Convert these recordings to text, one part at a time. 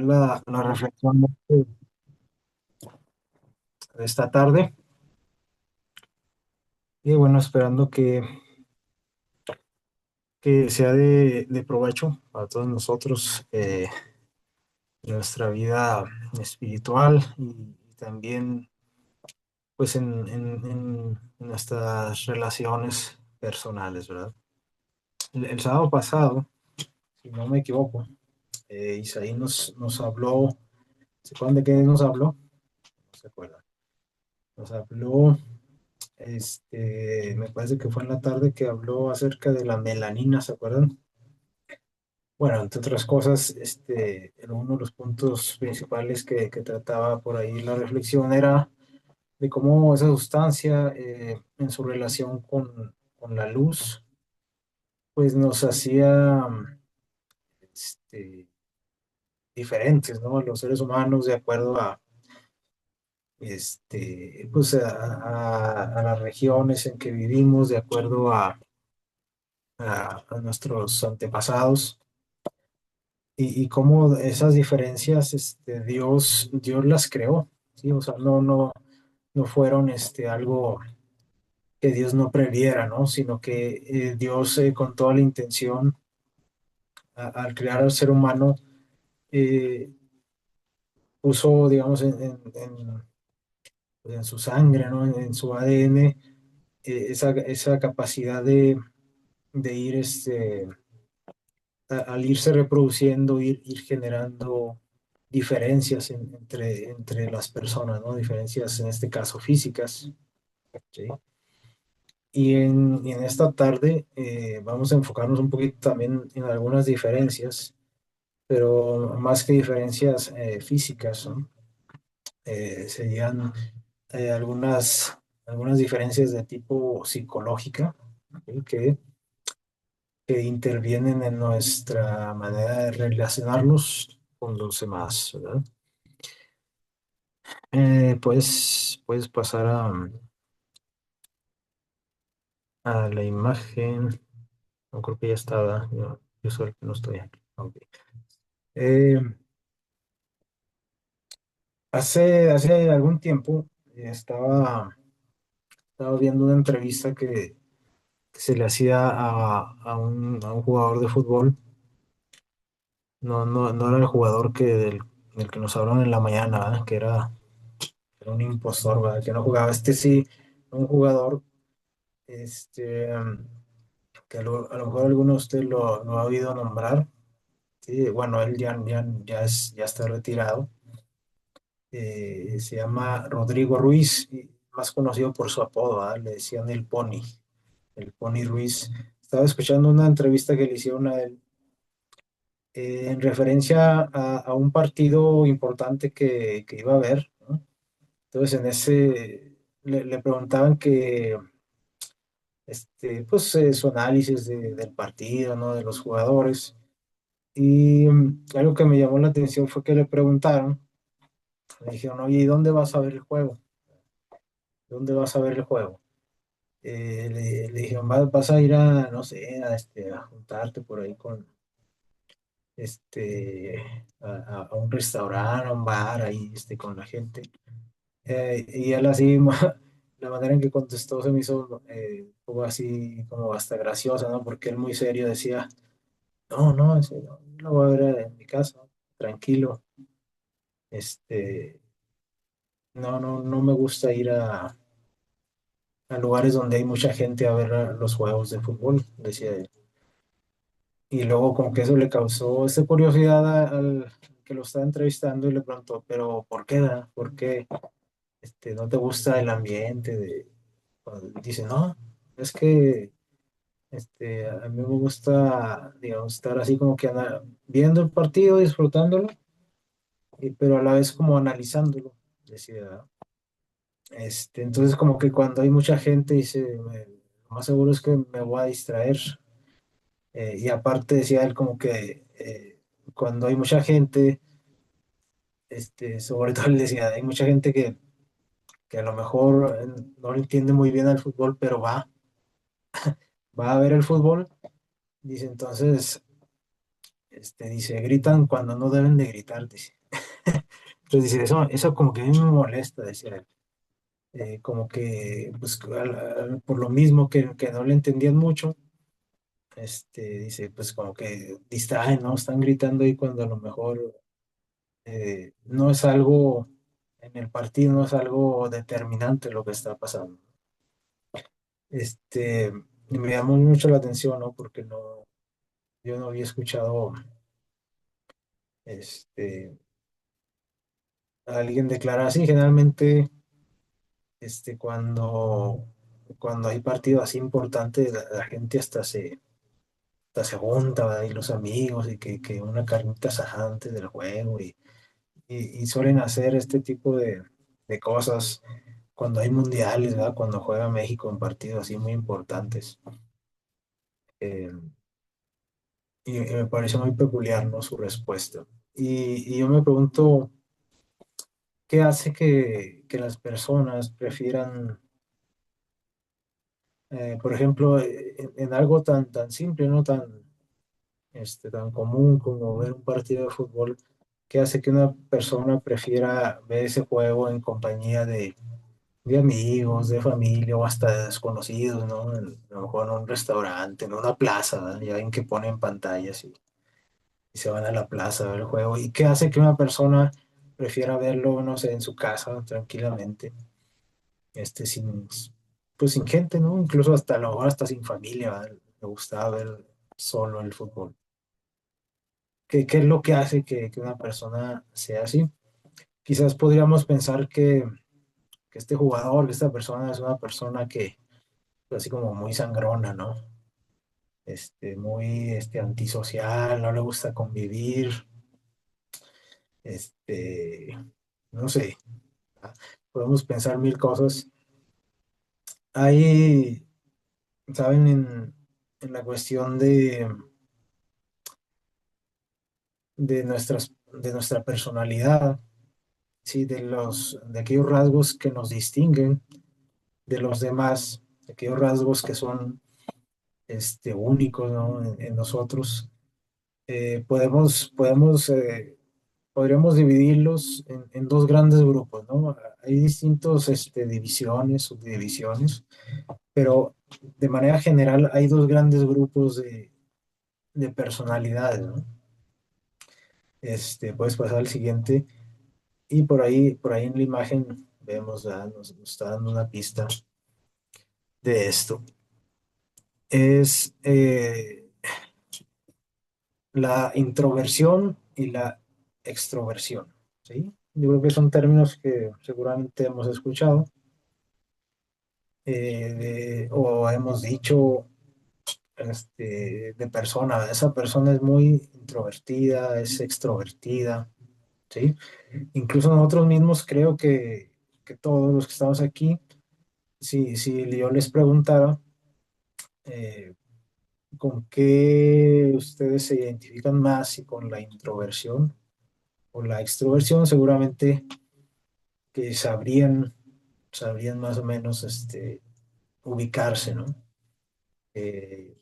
la reflexión de esta tarde. Y bueno, esperando que sea de provecho para todos nosotros, nuestra vida espiritual y también pues en nuestras relaciones personales, ¿verdad? El sábado pasado, si no me equivoco, Isaí nos habló. ¿Se acuerdan de qué nos habló? No se acuerdan. Nos habló. Me parece que fue en la tarde que habló acerca de la melanina, ¿se acuerdan? Bueno, entre otras cosas, uno de los puntos principales que trataba por ahí la reflexión era de cómo esa sustancia, en su relación con la luz, pues nos hacía diferentes, ¿no? Los seres humanos, de acuerdo pues a las regiones en que vivimos, de acuerdo a nuestros antepasados, y cómo esas diferencias, Dios las creó, ¿sí? O sea, no fueron algo que Dios no previera, ¿no? Sino que Dios, con toda la intención, al crear al ser humano, eh, puso, digamos, pues, en su sangre, ¿no? En su ADN, esa capacidad de ir, al irse reproduciendo, ir generando diferencias entre las personas, ¿no? Diferencias en este caso físicas, ¿sí? Y en esta tarde, vamos a enfocarnos un poquito también en algunas diferencias, pero más que diferencias físicas, ¿no? Serían algunas diferencias de tipo psicológica, ¿sí? Que intervienen en nuestra manera de relacionarnos con los demás, ¿verdad? Pues puedes pasar a la imagen. No creo que ya estaba. Yo soy el que no estoy aquí. Ok. Eh, hace algún tiempo, estaba viendo una entrevista que se le hacía a un jugador de fútbol. No era el jugador del que nos hablaron en la mañana, ¿verdad? Que era un impostor, ¿verdad? Que no jugaba. Este sí, un jugador, este, um, que a lo mejor alguno de ustedes lo ha oído nombrar. Sí, bueno, él ya está retirado. Se llama Rodrigo Ruiz, y más conocido por su apodo, ¿verdad? Le decían el Pony Ruiz. Estaba escuchando una entrevista que le hicieron a él, en referencia a un partido importante que iba a haber, ¿no? Entonces, en ese le preguntaban pues, su análisis del partido, ¿no? De los jugadores. Y algo que me llamó la atención fue que le preguntaron, le dijeron, oye, ¿y dónde vas a ver el juego? ¿Dónde vas a ver el juego? Le dijeron, vas a ir a, no sé, a juntarte por ahí a un restaurante, a un bar, ahí, con la gente. Y él así, la manera en que contestó se me hizo, un poco así como hasta graciosa, ¿no? Porque él muy serio decía, no, no, lo voy a ver en mi casa, tranquilo. Este, no me gusta ir a lugares donde hay mucha gente a ver los juegos de fútbol, decía él. Y luego como que eso le causó esta curiosidad al que lo estaba entrevistando y le preguntó, pero ¿por qué, da? ¿Por qué no te gusta el ambiente Dice, no, es que a mí me gusta, digamos, estar así como que viendo el partido, disfrutándolo, pero a la vez como analizándolo, decía. Entonces como que cuando hay mucha gente, dice, lo más seguro es que me voy a distraer. Y aparte decía él como que, cuando hay mucha gente, sobre todo él decía, hay mucha gente que a lo mejor no le entiende muy bien al fútbol, pero va a ver el fútbol. Dice, entonces, Dice, gritan cuando no deben de gritar, dice. Entonces dice, eso como que a mí me molesta, decía él. Como que, pues, por lo mismo que no le entendían mucho, dice, pues como que distraen, ¿no? Están gritando ahí cuando a lo mejor no es algo, en el partido no es algo determinante lo que está pasando. Y me llamó mucho la atención, ¿no? Porque yo no había escuchado, este, a alguien declarar así. Generalmente, cuando hay partidos así importantes, la gente hasta se junta, ¿verdad? Y los amigos, y que una carnita asada antes del juego, y suelen hacer este tipo de cosas cuando hay mundiales, ¿verdad? Cuando juega México en partidos así muy importantes. Eh, y me parece muy peculiar, ¿no? Su respuesta. Y yo me pregunto, ¿qué hace que las personas prefieran, por ejemplo, en algo tan simple, ¿no? Tan común como ver un partido de fútbol, qué hace que una persona prefiera ver ese juego en compañía de amigos, de familia o hasta de desconocidos, ¿no? A lo mejor en un restaurante, en una plaza, ¿verdad? Ya ven que ponen pantallas y se van a la plaza a ver el juego. ¿Y qué hace que una persona prefiera verlo, no sé, en su casa tranquilamente, sin, pues sin gente, ¿no? Incluso hasta a lo mejor hasta sin familia, ¿verdad? Le gustaba ver solo el fútbol. ¿Qué es lo que hace que una persona sea así? Quizás podríamos pensar que este jugador, que esta persona es una persona que, así como muy sangrona, ¿no? Muy antisocial, no le gusta convivir, este, no sé, ¿ah? Podemos pensar mil cosas. Ahí, ¿saben? En la cuestión de nuestra personalidad, ¿sí? De aquellos rasgos que nos distinguen de los demás, de aquellos rasgos que son únicos, ¿no? En nosotros. Podríamos dividirlos en dos grandes grupos, ¿no? Hay distintos divisiones, subdivisiones, pero de manera general hay dos grandes grupos de personalidades, ¿no? Puedes pasar al siguiente y por ahí en la imagen vemos, ¿verdad? Nos está dando una pista de esto. Es la introversión y la extroversión, ¿sí? Yo creo que son términos que seguramente hemos escuchado, o hemos dicho, de persona. Esa persona es muy introvertida, es extrovertida, ¿sí? Incluso nosotros mismos creo que todos los que estamos aquí, si yo les preguntara eh, con qué ustedes se identifican más, si con la introversión o la extroversión, seguramente que sabrían más o menos ubicarse, ¿no? Eh,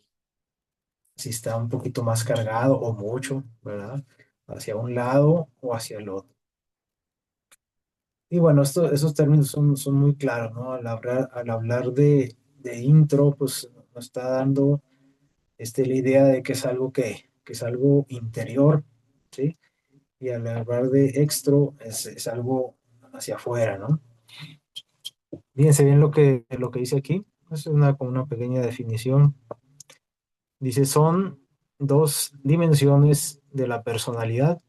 si está un poquito más cargado o mucho, ¿verdad? Hacia un lado o hacia el otro. Y bueno, esos términos son muy claros, ¿no? Al hablar de intro, pues nos está dando la idea de que es algo que es algo interior, ¿sí? Y al hablar de extro es algo hacia afuera, ¿no? Fíjense bien lo que dice aquí. Es como una pequeña definición. Dice, son dos dimensiones de la personalidad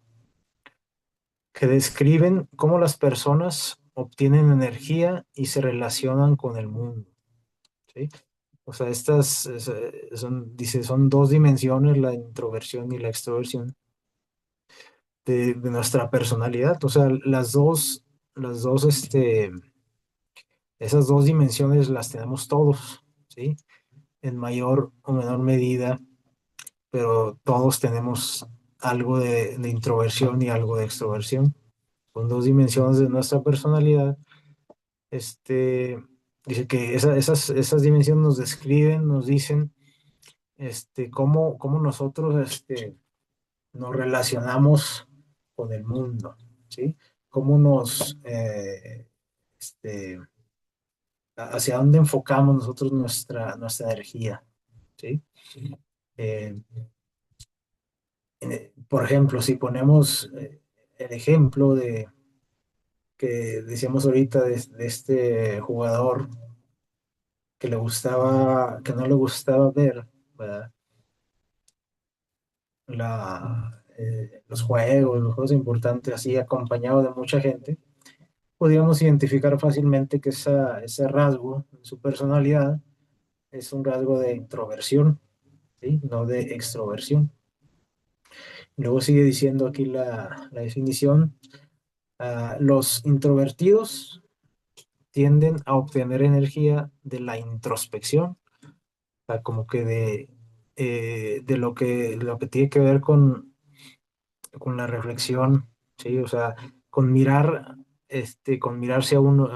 que describen cómo las personas obtienen energía y se relacionan con el mundo, ¿sí? O sea, dice, son dos dimensiones, la introversión y la extroversión, de nuestra personalidad. O sea, las dos, esas dos dimensiones las tenemos todos, ¿sí? En mayor o menor medida, pero todos tenemos algo de introversión y algo de extroversión. Son dos dimensiones de nuestra personalidad. Dice que esas dimensiones nos describen, nos dicen cómo nosotros nos relacionamos con el mundo, ¿sí? Cómo este, hacia dónde enfocamos nosotros nuestra energía, ¿sí? Eh, por ejemplo, si ponemos el ejemplo que decíamos ahorita de este jugador que no le gustaba ver, ¿verdad? Los juegos importantes, así acompañado de mucha gente, podríamos identificar fácilmente que ese rasgo en su personalidad es un rasgo de introversión, ¿sí? No de extroversión. Luego sigue diciendo aquí la definición. Los introvertidos tienden a obtener energía de la introspección, o sea, como que de lo que tiene que ver con la reflexión, ¿sí? O sea, con mirar, con mirarse a uno,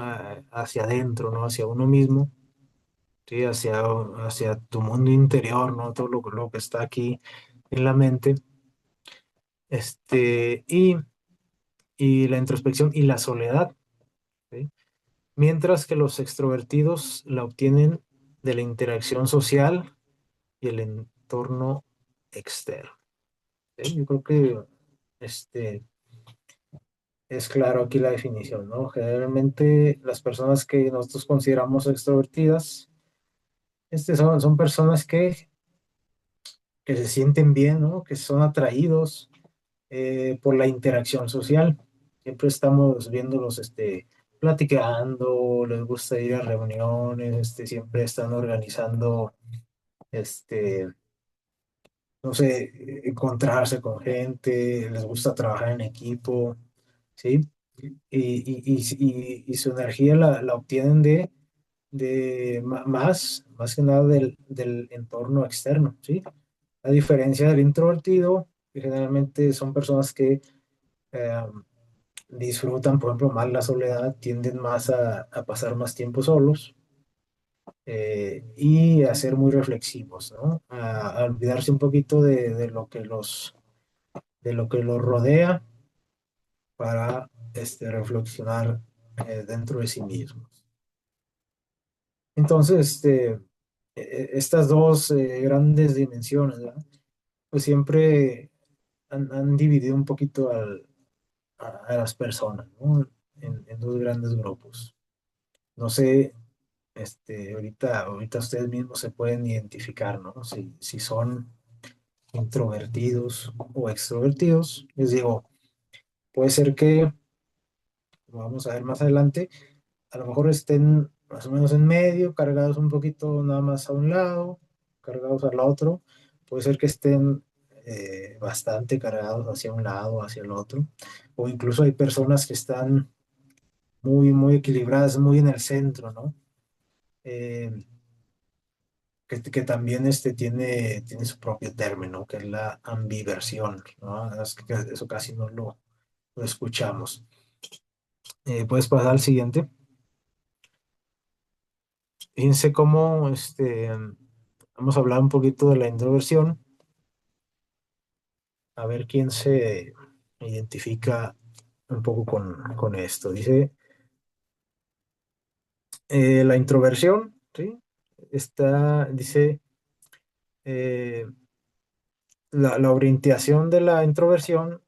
hacia adentro, ¿no? Hacia uno mismo, ¿sí? Hacia tu mundo interior, ¿no? Todo lo que está aquí en la mente, este, y, y la introspección y la soledad, ¿sí? Mientras que los extrovertidos la obtienen de la interacción social y el entorno externo, ¿sí? Yo creo que, este, es claro aquí la definición, ¿no? Generalmente las personas que nosotros consideramos extrovertidas, son personas que se sienten bien, ¿no? Que son atraídos por la interacción social. Siempre estamos viéndolos, platicando, les gusta ir a reuniones, siempre están organizando, este, no sé, encontrarse con gente, les gusta trabajar en equipo, ¿sí? Y su energía la obtienen más que nada del entorno externo, ¿sí? A diferencia del introvertido, que generalmente son personas que eh, disfrutan, por ejemplo, más la soledad, tienden más a pasar más tiempo solos y a ser muy reflexivos, ¿no? A olvidarse un poquito de lo que los rodea para reflexionar dentro de sí mismos. Entonces, estas dos grandes dimensiones, ¿verdad? Pues siempre han dividido un poquito a las personas, ¿no? En dos grandes grupos. No sé, ahorita ustedes mismos se pueden identificar, ¿no? Si son introvertidos o extrovertidos. Les digo, puede ser que, como vamos a ver más adelante, a lo mejor estén más o menos en medio, cargados un poquito nada más a un lado, cargados al otro. Puede ser que estén bastante cargados hacia un lado, hacia el otro. O incluso hay personas que están muy equilibradas, muy en el centro, ¿no? Eh, que también tiene su propio término, que es la ambiversión, ¿no? Eso casi no lo escuchamos. ¿Puedes pasar al siguiente? Fíjense cómo vamos a hablar un poquito de la introversión, a ver quién se identifica un poco con esto. Dice, la introversión, ¿sí? Dice, eh, la orientación de la introversión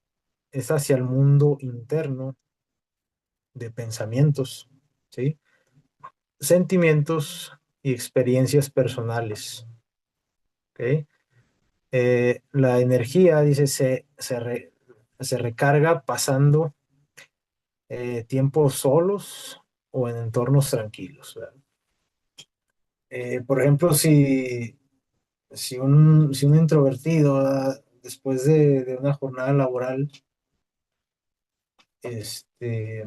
es hacia el mundo interno de pensamientos, ¿sí? Sentimientos y experiencias personales, ¿ok? La energía, dice, se recarga pasando tiempos solos o en entornos tranquilos, ¿verdad? Por ejemplo, si un introvertido, ¿verdad? Después de una jornada laboral, este,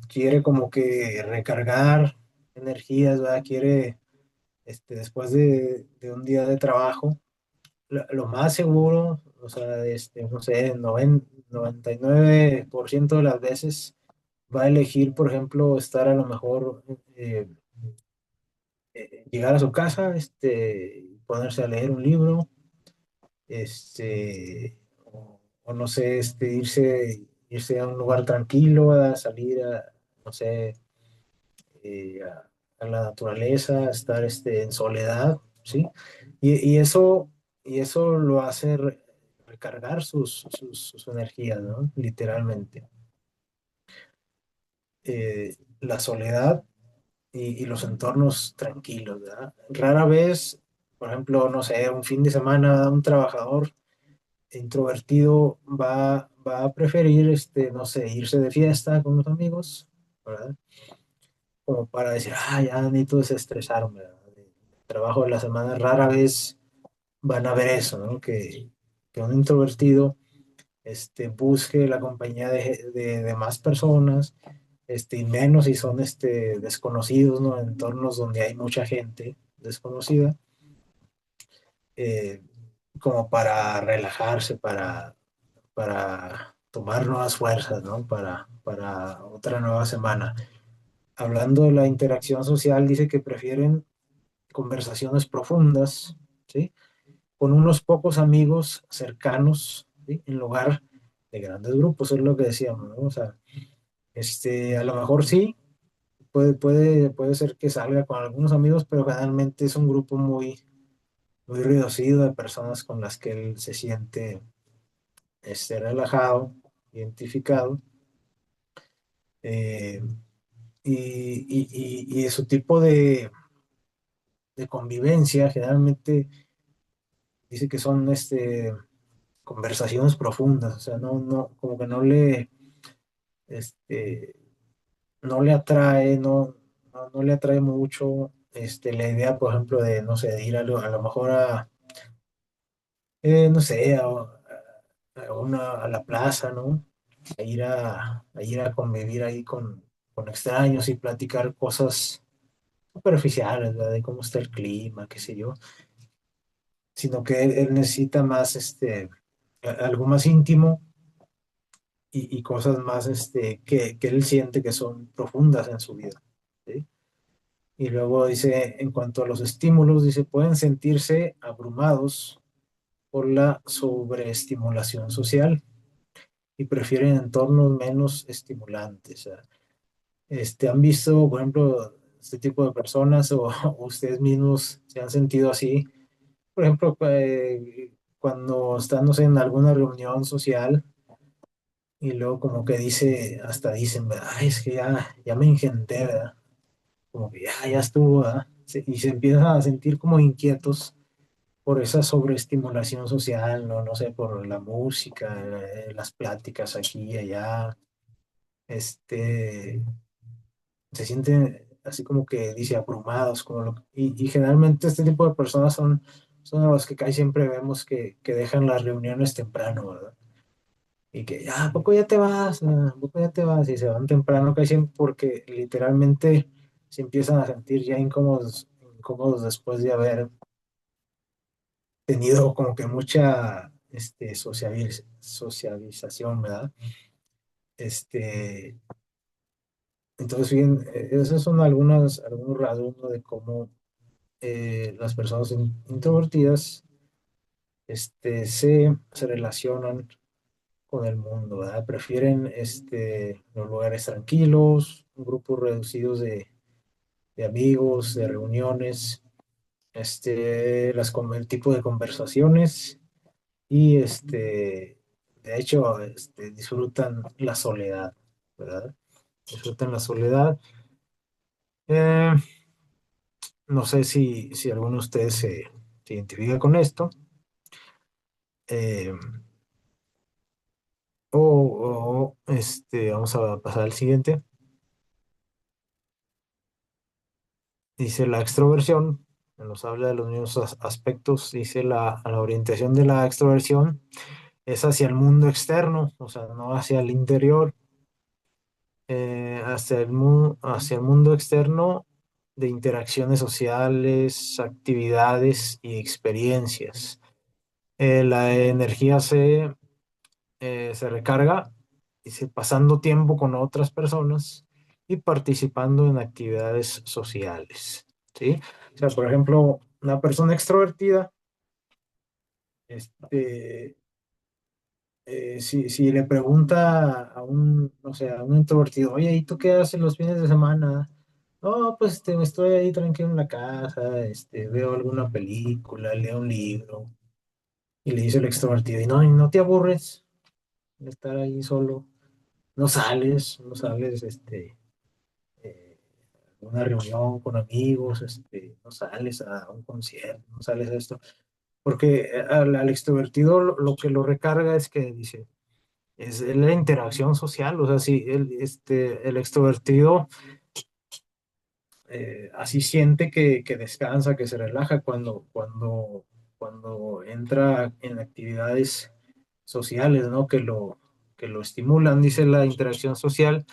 quiere como que recargar energías, ¿verdad? Quiere, después de un día de trabajo, lo más seguro, o sea, no sé, 99% de las veces va a elegir, por ejemplo, estar a lo mejor, llegar a su casa, ponerse a leer un libro, este, o no sé, irse a un lugar tranquilo, a salir a, no sé, a la naturaleza, a estar en soledad, ¿sí? Y eso lo hace recargar sus energías, ¿no? Literalmente. La soledad y los entornos tranquilos, ¿verdad? Rara vez, por ejemplo, no sé, un fin de semana, un trabajador introvertido va a preferir, no sé, irse de fiesta con los amigos, ¿verdad? Como para decir, ya necesito desestresarme, ¿verdad? El trabajo de la semana rara vez van a ver eso, ¿no? Que un introvertido, busque la compañía de más personas, y menos si son, desconocidos, ¿no? En entornos donde hay mucha gente desconocida, eh, como para relajarse, para tomar nuevas fuerzas, ¿no? Para otra nueva semana. Hablando de la interacción social, dice que prefieren conversaciones profundas, ¿sí? Con unos pocos amigos cercanos, ¿sí? En lugar de grandes grupos, es lo que decíamos, ¿no? O sea, a lo mejor sí, puede ser que salga con algunos amigos, pero generalmente es un grupo muy reducido de personas con las que él se siente, relajado, identificado, eh, y su tipo de convivencia generalmente dice que son, conversaciones profundas, o sea, como que este, no le atrae, no le atrae mucho, la idea, por ejemplo, de, no sé, de ir a lo mejor no sé, a la plaza, ¿no? A ir a convivir ahí con extraños y platicar cosas superficiales, ¿verdad? De cómo está el clima, qué sé yo, sino que él necesita más, algo más íntimo y cosas más, que él siente que son profundas en su vida, ¿sí? Y luego dice, en cuanto a los estímulos, dice, pueden sentirse abrumados por la sobreestimulación social y prefieren entornos menos estimulantes. O sea, ¿han visto, por ejemplo, este tipo de personas o ustedes mismos se han sentido así? Por ejemplo, cuando están, no sé, en alguna reunión social y luego como que hasta dicen, ¿verdad? Ay, es que ya me engenté, ¿verdad? Como que ya estuvo, ¿verdad? Y se empiezan a sentir como inquietos por esa sobreestimulación social, no, no sé, por la música, las pláticas aquí y allá, este, se sienten así como que dice abrumados, y generalmente este tipo de personas son los que casi siempre vemos que dejan las reuniones temprano, ¿verdad? Y que, ¿a poco ya te vas? ¿A poco ya te vas? Y se van temprano casi siempre porque literalmente se empiezan a sentir ya incómodos después de haber tenido como que mucha, socialización, ¿verdad? Este, entonces, bien, esos son algunos rasgos, ¿no? De cómo las personas introvertidas, se relacionan con el mundo, ¿verdad? Prefieren, los lugares tranquilos, grupos reducidos de amigos, de reuniones, el tipo de conversaciones y, de hecho, disfrutan la soledad, ¿verdad? Disfrutan la soledad. Eh, no sé si alguno de ustedes se identifica con esto. eh, vamos a pasar al siguiente. Dice la extroversión, nos habla de los mismos aspectos. Dice la orientación de la extroversión es hacia el mundo externo, o sea, no hacia el interior, hacia el mundo externo de interacciones sociales, actividades y experiencias. La energía se recarga, dice, pasando tiempo con otras personas y participando en actividades sociales, ¿sí? O sea, por ejemplo, una persona extrovertida, este, si le pregunta a un, no sé, a un introvertido, oye, ¿y tú qué haces los fines de semana? No, pues me estoy ahí tranquilo en la casa, veo alguna película, leo un libro. Y le dice el extrovertido, y no te aburres de estar ahí solo, no sales, eh, a una reunión con amigos, no sales a un concierto, no sales a esto. Porque al extrovertido lo que lo recarga es que dice, es la interacción social, o sea, si el extrovertido así siente que descansa, que se relaja cuando entra en actividades sociales, ¿no? Que lo estimulan, dice la interacción social,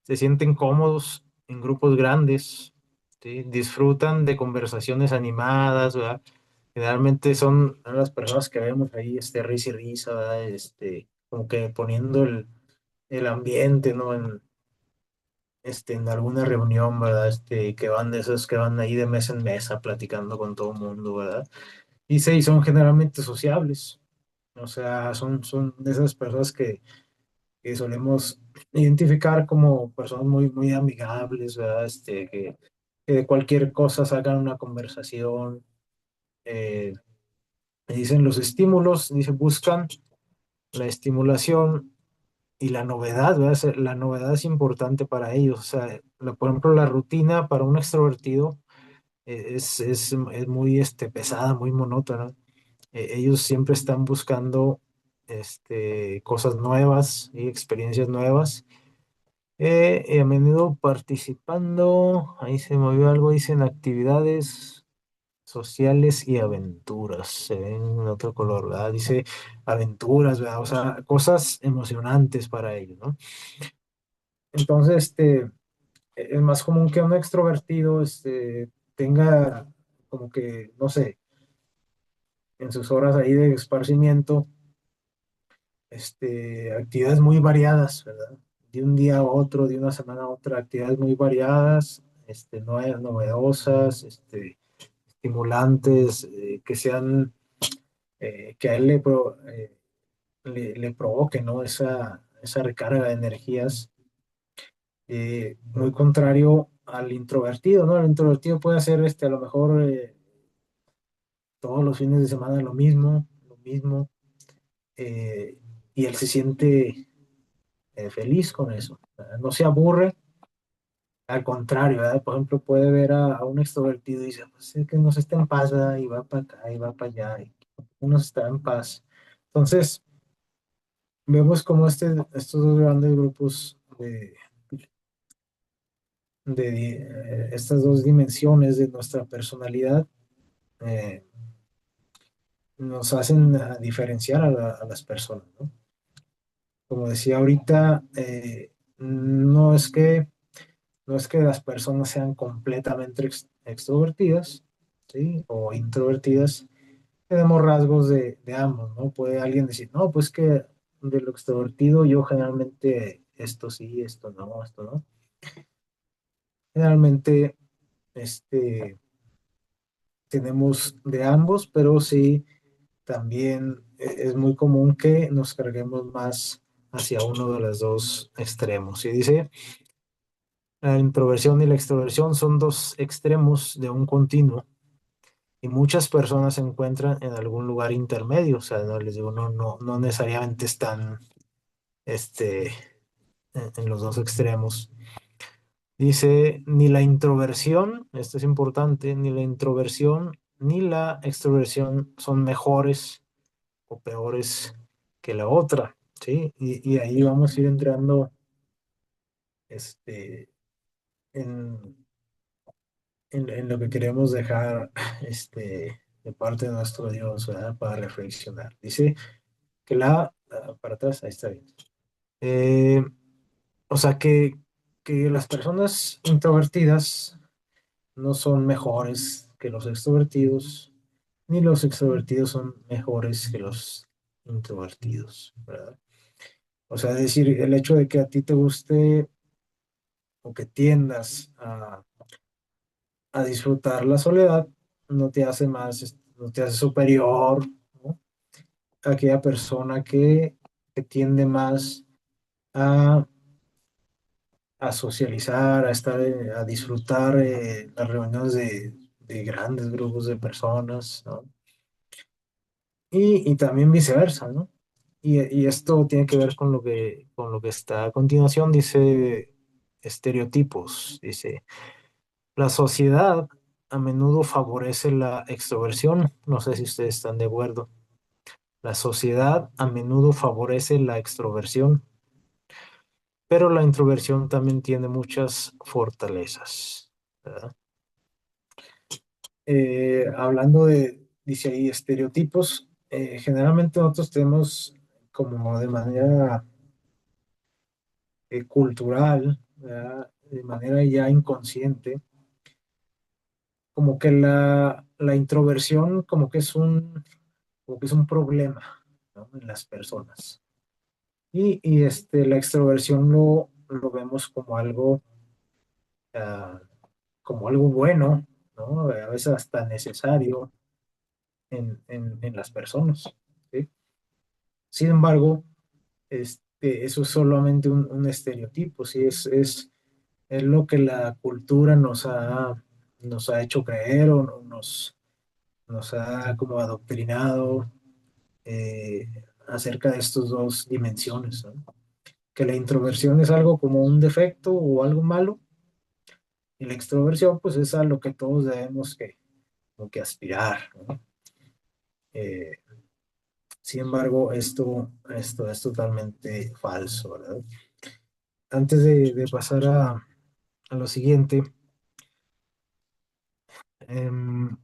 se sienten cómodos en grupos grandes, ¿sí? Disfrutan de conversaciones animadas, ¿verdad? Generalmente son las personas que vemos ahí, risa y risa, ¿verdad? Como que poniendo el ambiente, ¿no? En alguna reunión, ¿verdad? Que van de esos que van ahí de mesa en mesa platicando con todo el mundo, ¿verdad? Y sí, son generalmente sociables, o sea, son de esas personas que solemos identificar como personas muy, muy amigables, ¿verdad? Que de cualquier cosa sacan una conversación. eh, Dicen los estímulos, dice, buscan la estimulación y la novedad, ¿verdad? La novedad es importante para ellos. O sea, por ejemplo, la rutina para un extrovertido es muy pesada, muy monótona. Ellos siempre están buscando cosas nuevas y experiencias nuevas. Y a menudo participando, ahí se movió algo, dicen actividades sociales y aventuras. Se ven en otro color, ¿verdad? Dice aventuras, ¿verdad? O sea, cosas emocionantes para ellos, ¿no? Entonces, es más común que un extrovertido, tenga como que, no sé, en sus horas ahí de esparcimiento, actividades muy variadas, ¿verdad? De un día a otro, de una semana a otra, actividades muy variadas, novedosas, estimulantes, que a él le provoque, ¿no? Esa recarga de energías, muy contrario al introvertido, ¿no? El introvertido puede hacer, a lo mejor, todos los fines de semana lo mismo, eh, y él se siente feliz con eso. No se aburre, al contrario, ¿verdad? Por ejemplo, puede ver a un extrovertido y dice, pues es que no se está en paz, ¿verdad? Y va para acá y va para allá, y uno está en paz. Entonces, vemos como estos dos grandes grupos de estas dos dimensiones de nuestra personalidad eh, nos hacen diferenciar a las personas, ¿no? Como decía ahorita, no es que no es que las personas sean completamente extrovertidas, ¿sí? O introvertidas. Tenemos rasgos de ambos, ¿no? Puede alguien decir, no, pues que de lo extrovertido yo generalmente esto sí, esto no. Generalmente, este, tenemos de ambos, pero sí, también es muy común que nos carguemos más hacia uno de los dos extremos. Y dice, la introversión y la extroversión son dos extremos de un continuo y muchas personas se encuentran en algún lugar intermedio, o sea, no les digo, no necesariamente están este, en los dos extremos. Dice, ni la introversión, esto es importante, ni la introversión ni la extroversión son mejores o peores que la otra, ¿sí? Y ahí vamos a ir entrando este, en, en lo que queremos dejar de parte de nuestro Dios, ¿verdad? Para reflexionar. Dice que para atrás, ahí está bien. Eh, o sea que las personas introvertidas no son mejores que los extrovertidos, ni los extrovertidos son mejores que los introvertidos, ¿verdad? O sea, es decir, el hecho de que a ti te guste o que tiendas a disfrutar la soledad no te hace más, no te hace superior, ¿no? A aquella persona que que tiende más a, a socializar, a estar, a disfrutar las reuniones de grandes grupos de personas, ¿no? Y también viceversa, ¿no? Y esto tiene que ver con lo que está a continuación, dice estereotipos, dice, la sociedad a menudo favorece la extroversión, no sé si ustedes están de acuerdo. La sociedad a menudo favorece la extroversión, pero la introversión también tiene muchas fortalezas, ¿verdad? Hablando de, dice ahí, estereotipos, generalmente nosotros tenemos como de manera cultural, ¿verdad? De manera ya inconsciente, como que la introversión como que es un problema, ¿no? En las personas. La extroversión lo vemos ah, como algo bueno, ¿no? A veces hasta necesario en las personas, ¿sí? Sin embargo, eso es solamente un estereotipo, ¿sí? Es lo que la cultura nos ha hecho creer o nos ha como adoctrinado acerca de estas dos dimensiones, ¿no? Que la introversión es algo como un defecto o algo malo, y la extroversión pues es a lo que todos debemos como que aspirar, ¿no? Eh, Sin embargo, esto es totalmente falso, ¿verdad? Antes de pasar a lo siguiente, em,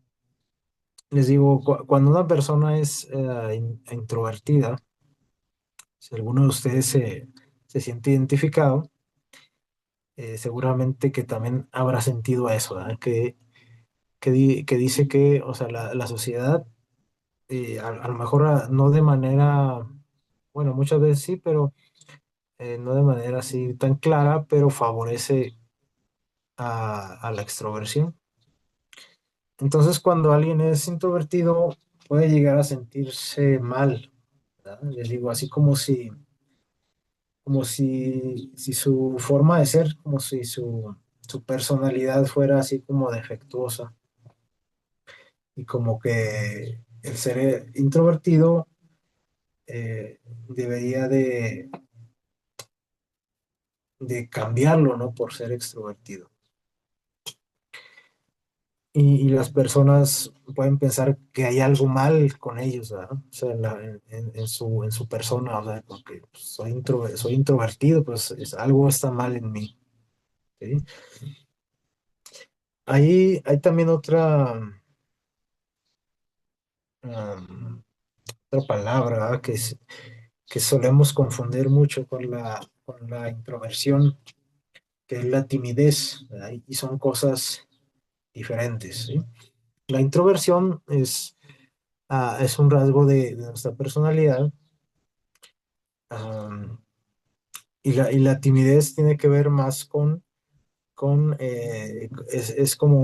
les digo, cuando una persona es introvertida, si alguno de ustedes se siente identificado, seguramente que también habrá sentido eso, ¿verdad? Que dice que, o sea, la sociedad, a lo mejor no de manera, bueno, muchas veces sí, pero no de manera así tan clara, pero favorece a la extroversión. Entonces, cuando alguien es introvertido, puede llegar a sentirse mal, ¿verdad? Les digo, así si su forma de ser, como si su personalidad fuera así como defectuosa y como que el ser introvertido debería de cambiarlo, ¿no? Por ser extrovertido. Y las personas pueden pensar que hay algo mal con ellos, ¿verdad? O sea, en su persona, o sea, porque pues, soy introvertido, pues algo está mal en mí, ¿sí? Hay también um, otra palabra, ¿verdad? Que solemos confundir mucho con la introversión, que es la timidez, ¿verdad? Y son cosas diferentes, ¿sí? La introversión es un rasgo de nuestra personalidad. Am, y la timidez tiene que ver más es como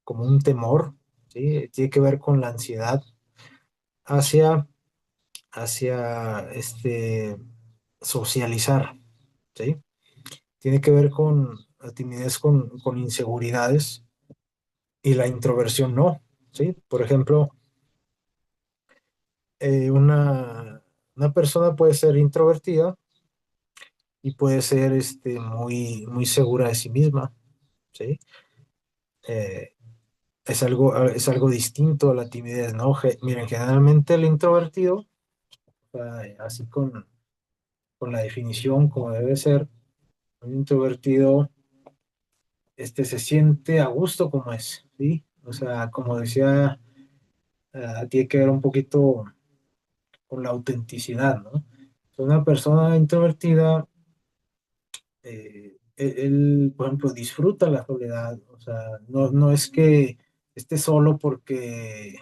como un temor, ¿sí? Tiene que ver con la ansiedad hacia, hacia socializar, ¿sí? Tiene que ver con la timidez con inseguridades y la introversión no, ¿sí? Por ejemplo, una persona puede ser introvertida y puede ser muy segura de sí misma, ¿sí? Eh, es algo distinto a la timidez, ¿no? Miren, generalmente el introvertido, así con la definición como debe ser, un introvertido se siente a gusto como es, ¿sí? O sea, como decía, tiene que ver un poquito con la autenticidad, ¿no? Una persona introvertida, él, por ejemplo, disfruta la soledad, o sea, no es que esté solo porque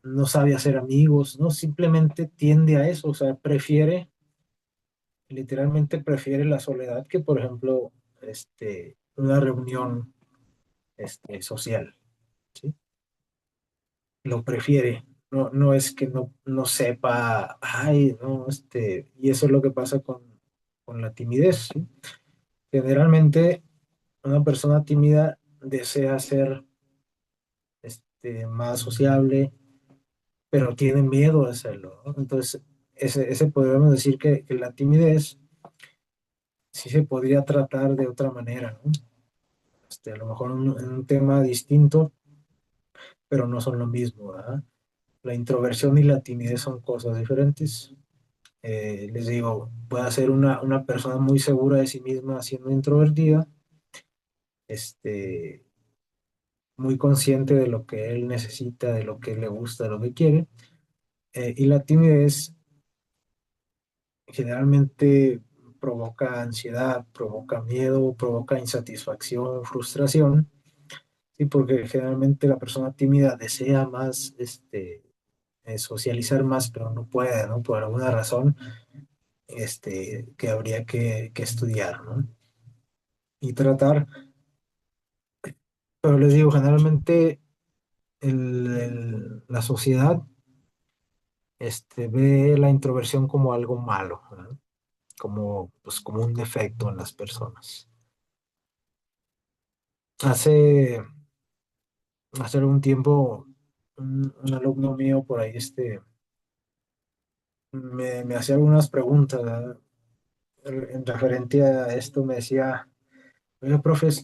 no sabe hacer amigos, no, simplemente tiende a eso, o sea, literalmente prefiere la soledad que, por ejemplo, una reunión, social, ¿sí? Lo prefiere. no es que no sepa, ay, no, y eso es lo que pasa con la timidez, ¿sí? Generalmente una persona tímida desea ser más sociable, pero tiene miedo de hacerlo, ¿no? Entonces, ese podríamos decir que la timidez sí se podría tratar de otra manera, ¿no? A lo mejor en un tema distinto, pero no son lo mismo, ¿verdad? La introversión y la timidez son cosas diferentes. Les digo, puede ser una persona muy segura de sí misma siendo introvertida, este, muy consciente de lo que él necesita, de lo que le gusta, de lo que quiere. Y la timidez generalmente provoca ansiedad, provoca miedo, provoca insatisfacción, frustración, sí, porque generalmente la persona tímida desea más, socializar más, pero no puede, ¿no? Por alguna razón, que habría que estudiar, ¿no? Y tratar, pero les digo, generalmente la sociedad, ve la introversión como algo malo, ¿no? Como, pues, como un defecto en las personas. Hace, hace algún tiempo, un alumno mío por ahí, me hacía algunas preguntas, ¿verdad? En referente a esto, me decía, oye, profe, es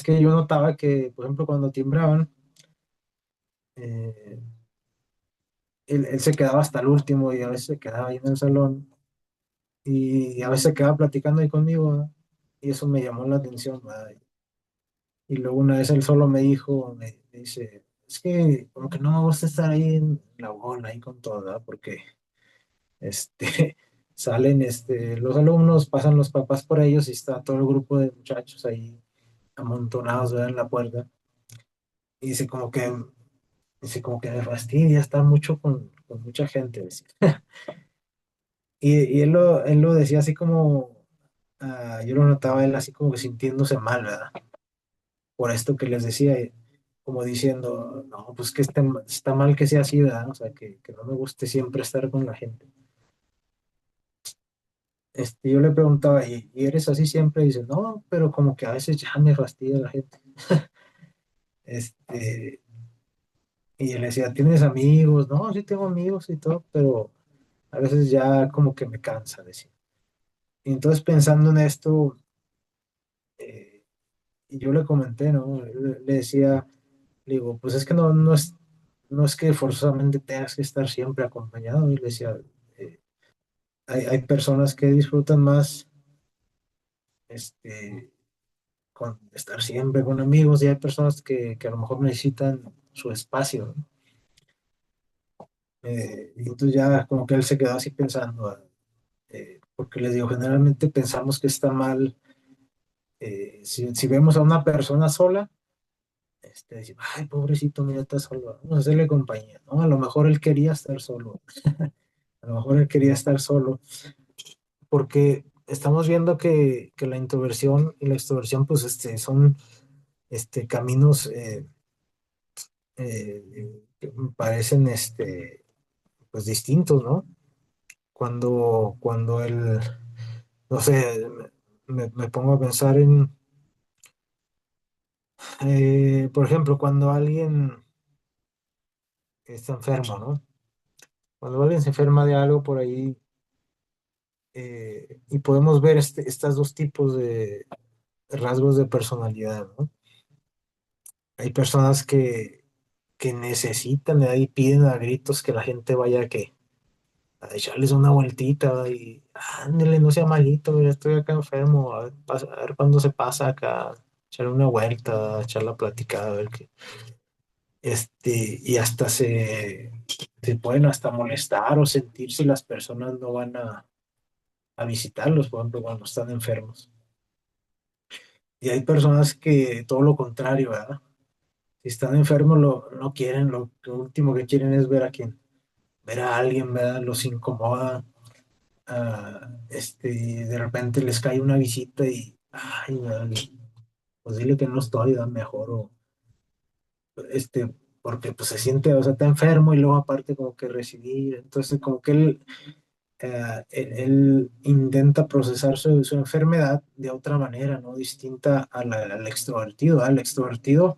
que yo notaba que, por ejemplo, cuando timbraban, eh, él se quedaba hasta el último y a veces se quedaba ahí en el salón y a veces se quedaba platicando ahí conmigo, ¿verdad? Y eso me llamó la atención, ¿verdad? Y luego una vez él solo me dijo, me dice, es que como que no me gusta estar ahí en la bola, ahí con todo, ¿verdad? Porque este, salen los alumnos, pasan los papás por ellos y está todo el grupo de muchachos ahí amontonados, ¿verdad? En la puerta. Y dice como que me fastidia estar mucho con mucha gente. Decía. Y él lo decía así como, yo lo notaba él así como que sintiéndose mal, ¿verdad? Por esto que les decía, como diciendo, no, pues que está mal que sea así, ¿verdad? O sea, que no me guste siempre estar con la gente. Yo le preguntaba, ¿y eres así siempre? Y dice, no, pero como que a veces ya me fastidia la gente. Este, y él decía, ¿tienes amigos? No, sí tengo amigos y todo, pero a veces ya como que me cansa, decía. Y entonces pensando en esto, eh, y yo le comenté, ¿no? Le decía, le digo, pues es que no es que forzosamente tengas que estar siempre acompañado. Y le decía, eh, hay personas que disfrutan más, este, con estar siempre con amigos y hay personas que a lo mejor necesitan su espacio, ¿no? Y entonces ya como que él se quedó así pensando, porque les digo, generalmente pensamos que está mal, si vemos a una persona sola, decimos, ay, pobrecito, mira, está solo, vamos a hacerle compañía, ¿no? A lo mejor él quería estar solo, a lo mejor él quería estar solo, porque estamos viendo que la introversión y la extroversión, pues, son, caminos, que me parecen, pues, distintos, ¿no? Cuando no sé, me pongo a pensar por ejemplo, cuando alguien está enfermo, ¿no? Cuando alguien se enferma de algo por ahí, y podemos ver estos dos tipos de rasgos de personalidad, ¿no? Hay personas que necesitan, ¿verdad? Y piden a gritos que la gente vaya a echarles una vueltita y ándale, no sea malito, mira, estoy acá enfermo, a ver cuándo se pasa acá, echarle una vuelta, echar la platicada, a ver qué. Y hasta se pueden hasta molestar o sentir si las personas no van a visitarlos, por ejemplo, cuando están enfermos. Y hay personas que todo lo contrario, ¿verdad? Si están enfermos, no quieren, lo último que quieren es ver a alguien, ¿verdad? Los incomoda, y de repente les cae una visita y, ay, ¿verdad? Pues dile que no estoy, ¿verdad? Mejor, o, porque pues se siente, o sea, está enfermo y luego aparte como que recibir, entonces como que él intenta procesar su enfermedad de otra manera, ¿no? Distinta al extrovertido. Al extrovertido,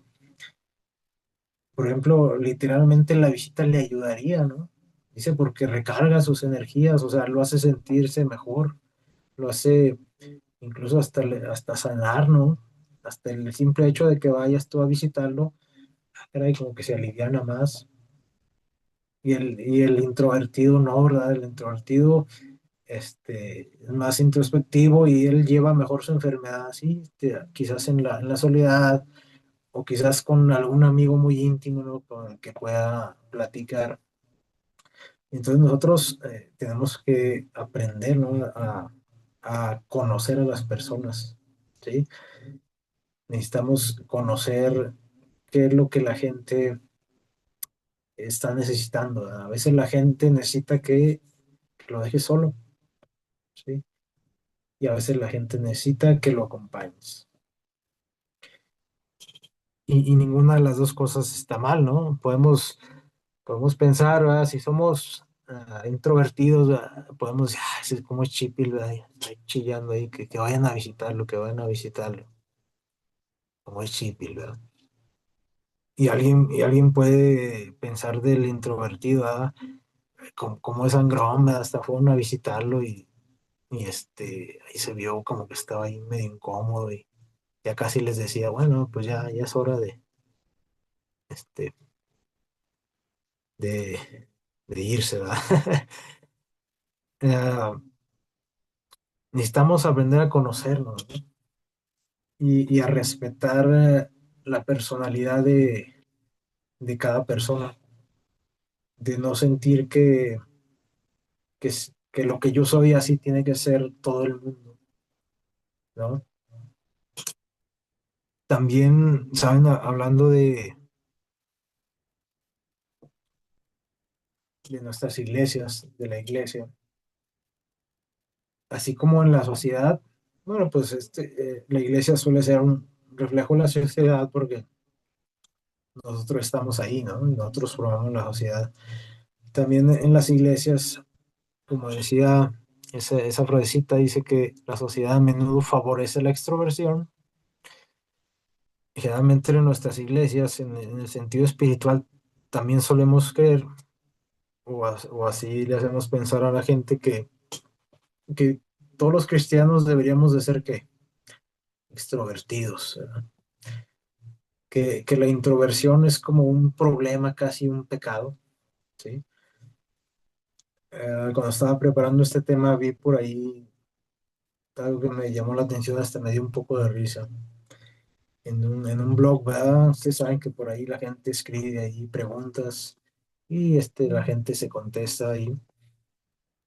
por ejemplo, literalmente la visita le ayudaría, ¿no? Dice porque recarga sus energías, o sea, lo hace sentirse mejor, lo hace incluso hasta sanar, ¿no? Hasta el simple hecho de que vayas tú a visitarlo, caray, como que se aliviana más. Y el introvertido no, ¿verdad? El introvertido es más introspectivo y él lleva mejor su enfermedad así, quizás en la soledad o quizás con algún amigo muy íntimo, ¿no? Con el que pueda platicar. Entonces nosotros tenemos que aprender, ¿no? A conocer a las personas, ¿sí? Necesitamos conocer qué es lo que la gente está necesitando. A veces la gente necesita que lo dejes solo, ¿sí? Y a veces la gente necesita que lo acompañes. Y ninguna de las dos cosas está mal, ¿no? Podemos pensar, ¿verdad? Si somos introvertidos, ¿verdad? Podemos decir, "Ah, ese es como es chipil, ¿verdad? Ahí chillando ahí, que vayan a visitarlo, que vayan a visitarlo, como es chipil, ¿verdad? Y alguien puede pensar del introvertido, ¿verdad? Como es sangrón, ¿verdad? Hasta fueron a visitarlo y ahí se vio como que estaba ahí medio incómodo y ya casi les decía, bueno, pues ya es hora este, de, de irse, ¿verdad? Eh, necesitamos aprender a conocernos, ¿no? Y a respetar la personalidad de cada persona, de no sentir que lo que yo soy así tiene que ser todo el mundo, ¿no? También, ¿saben? Hablando de nuestras iglesias, de la iglesia, así como en la sociedad, bueno, pues la iglesia suele ser un reflejo de la sociedad porque nosotros estamos ahí, ¿no? Y nosotros formamos la sociedad. También en las iglesias, como decía esa frasecita, dice que la sociedad a menudo favorece la extroversión. Y generalmente en nuestras iglesias, en el sentido espiritual, también solemos creer, o así le hacemos pensar a la gente, que todos los cristianos deberíamos de ser, ¿qué? Extrovertidos, ¿verdad? Que la introversión es como un problema, casi un pecado, ¿sí? Cuando estaba preparando este tema, vi por ahí algo que me llamó la atención, hasta me dio un poco de risa. En un blog, ¿verdad? Ustedes saben que por ahí la gente escribe ahí preguntas y la gente se contesta ahí.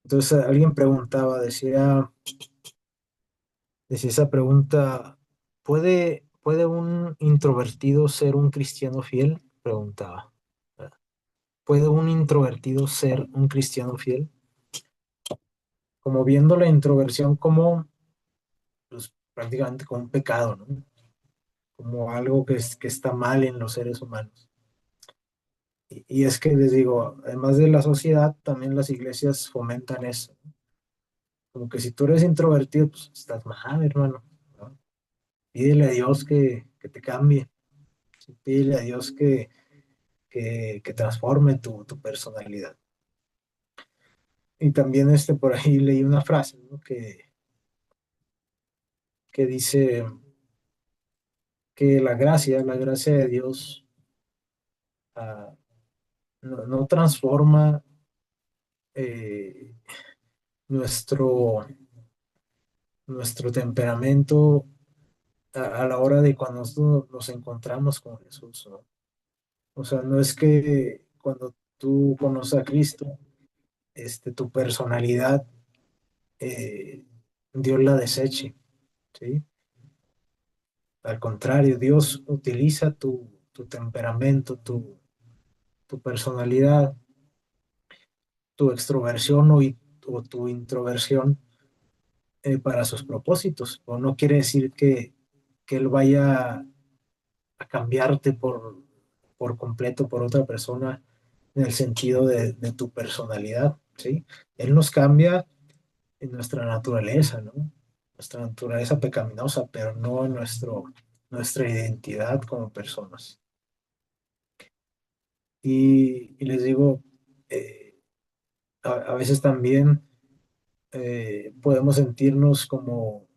Entonces alguien preguntaba, decía esa pregunta, ¿puede un introvertido ser un cristiano fiel? Preguntaba. ¿Puede un introvertido ser un cristiano fiel? Como viendo la introversión como, pues, prácticamente como un pecado, ¿no? Como algo que está mal en los seres humanos. Y es que les digo, además de la sociedad, también las iglesias fomentan eso. Como que si tú eres introvertido, pues estás mal, hermano, ¿no? Pídele a Dios que te cambie. Sí, pídele a Dios que transforme tu personalidad. Y también por ahí leí una frase, ¿no? Que dice que la gracia de Dios ah, no transforma eh, nuestro, nuestro temperamento a la hora de cuando nosotros nos encontramos con Jesús, ¿no? O sea, no es que cuando tú conoces a Cristo, tu personalidad, eh, Dios la deseche, ¿sí? Al contrario, Dios utiliza tu temperamento, tu personalidad, tu extroversión o tu introversión para sus propósitos. O no quiere decir que Él vaya a cambiarte por completo por otra persona en el sentido de tu personalidad, ¿sí? Él nos cambia en nuestra naturaleza, ¿no? Nuestra naturaleza pecaminosa, pero no en nuestra identidad como personas. Y les digo, a veces también podemos sentirnos como,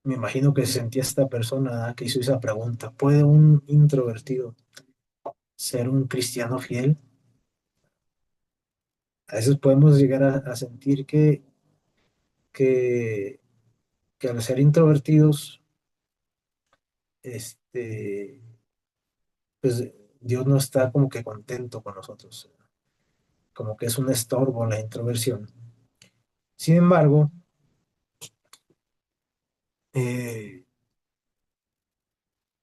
me imagino que sentía esta persona que hizo esa pregunta, ¿puede un introvertido ser un cristiano fiel? A veces podemos llegar a sentir que, que al ser introvertidos, este, pues Dios no está como que contento con nosotros, como que es un estorbo la introversión. Sin embargo, eh,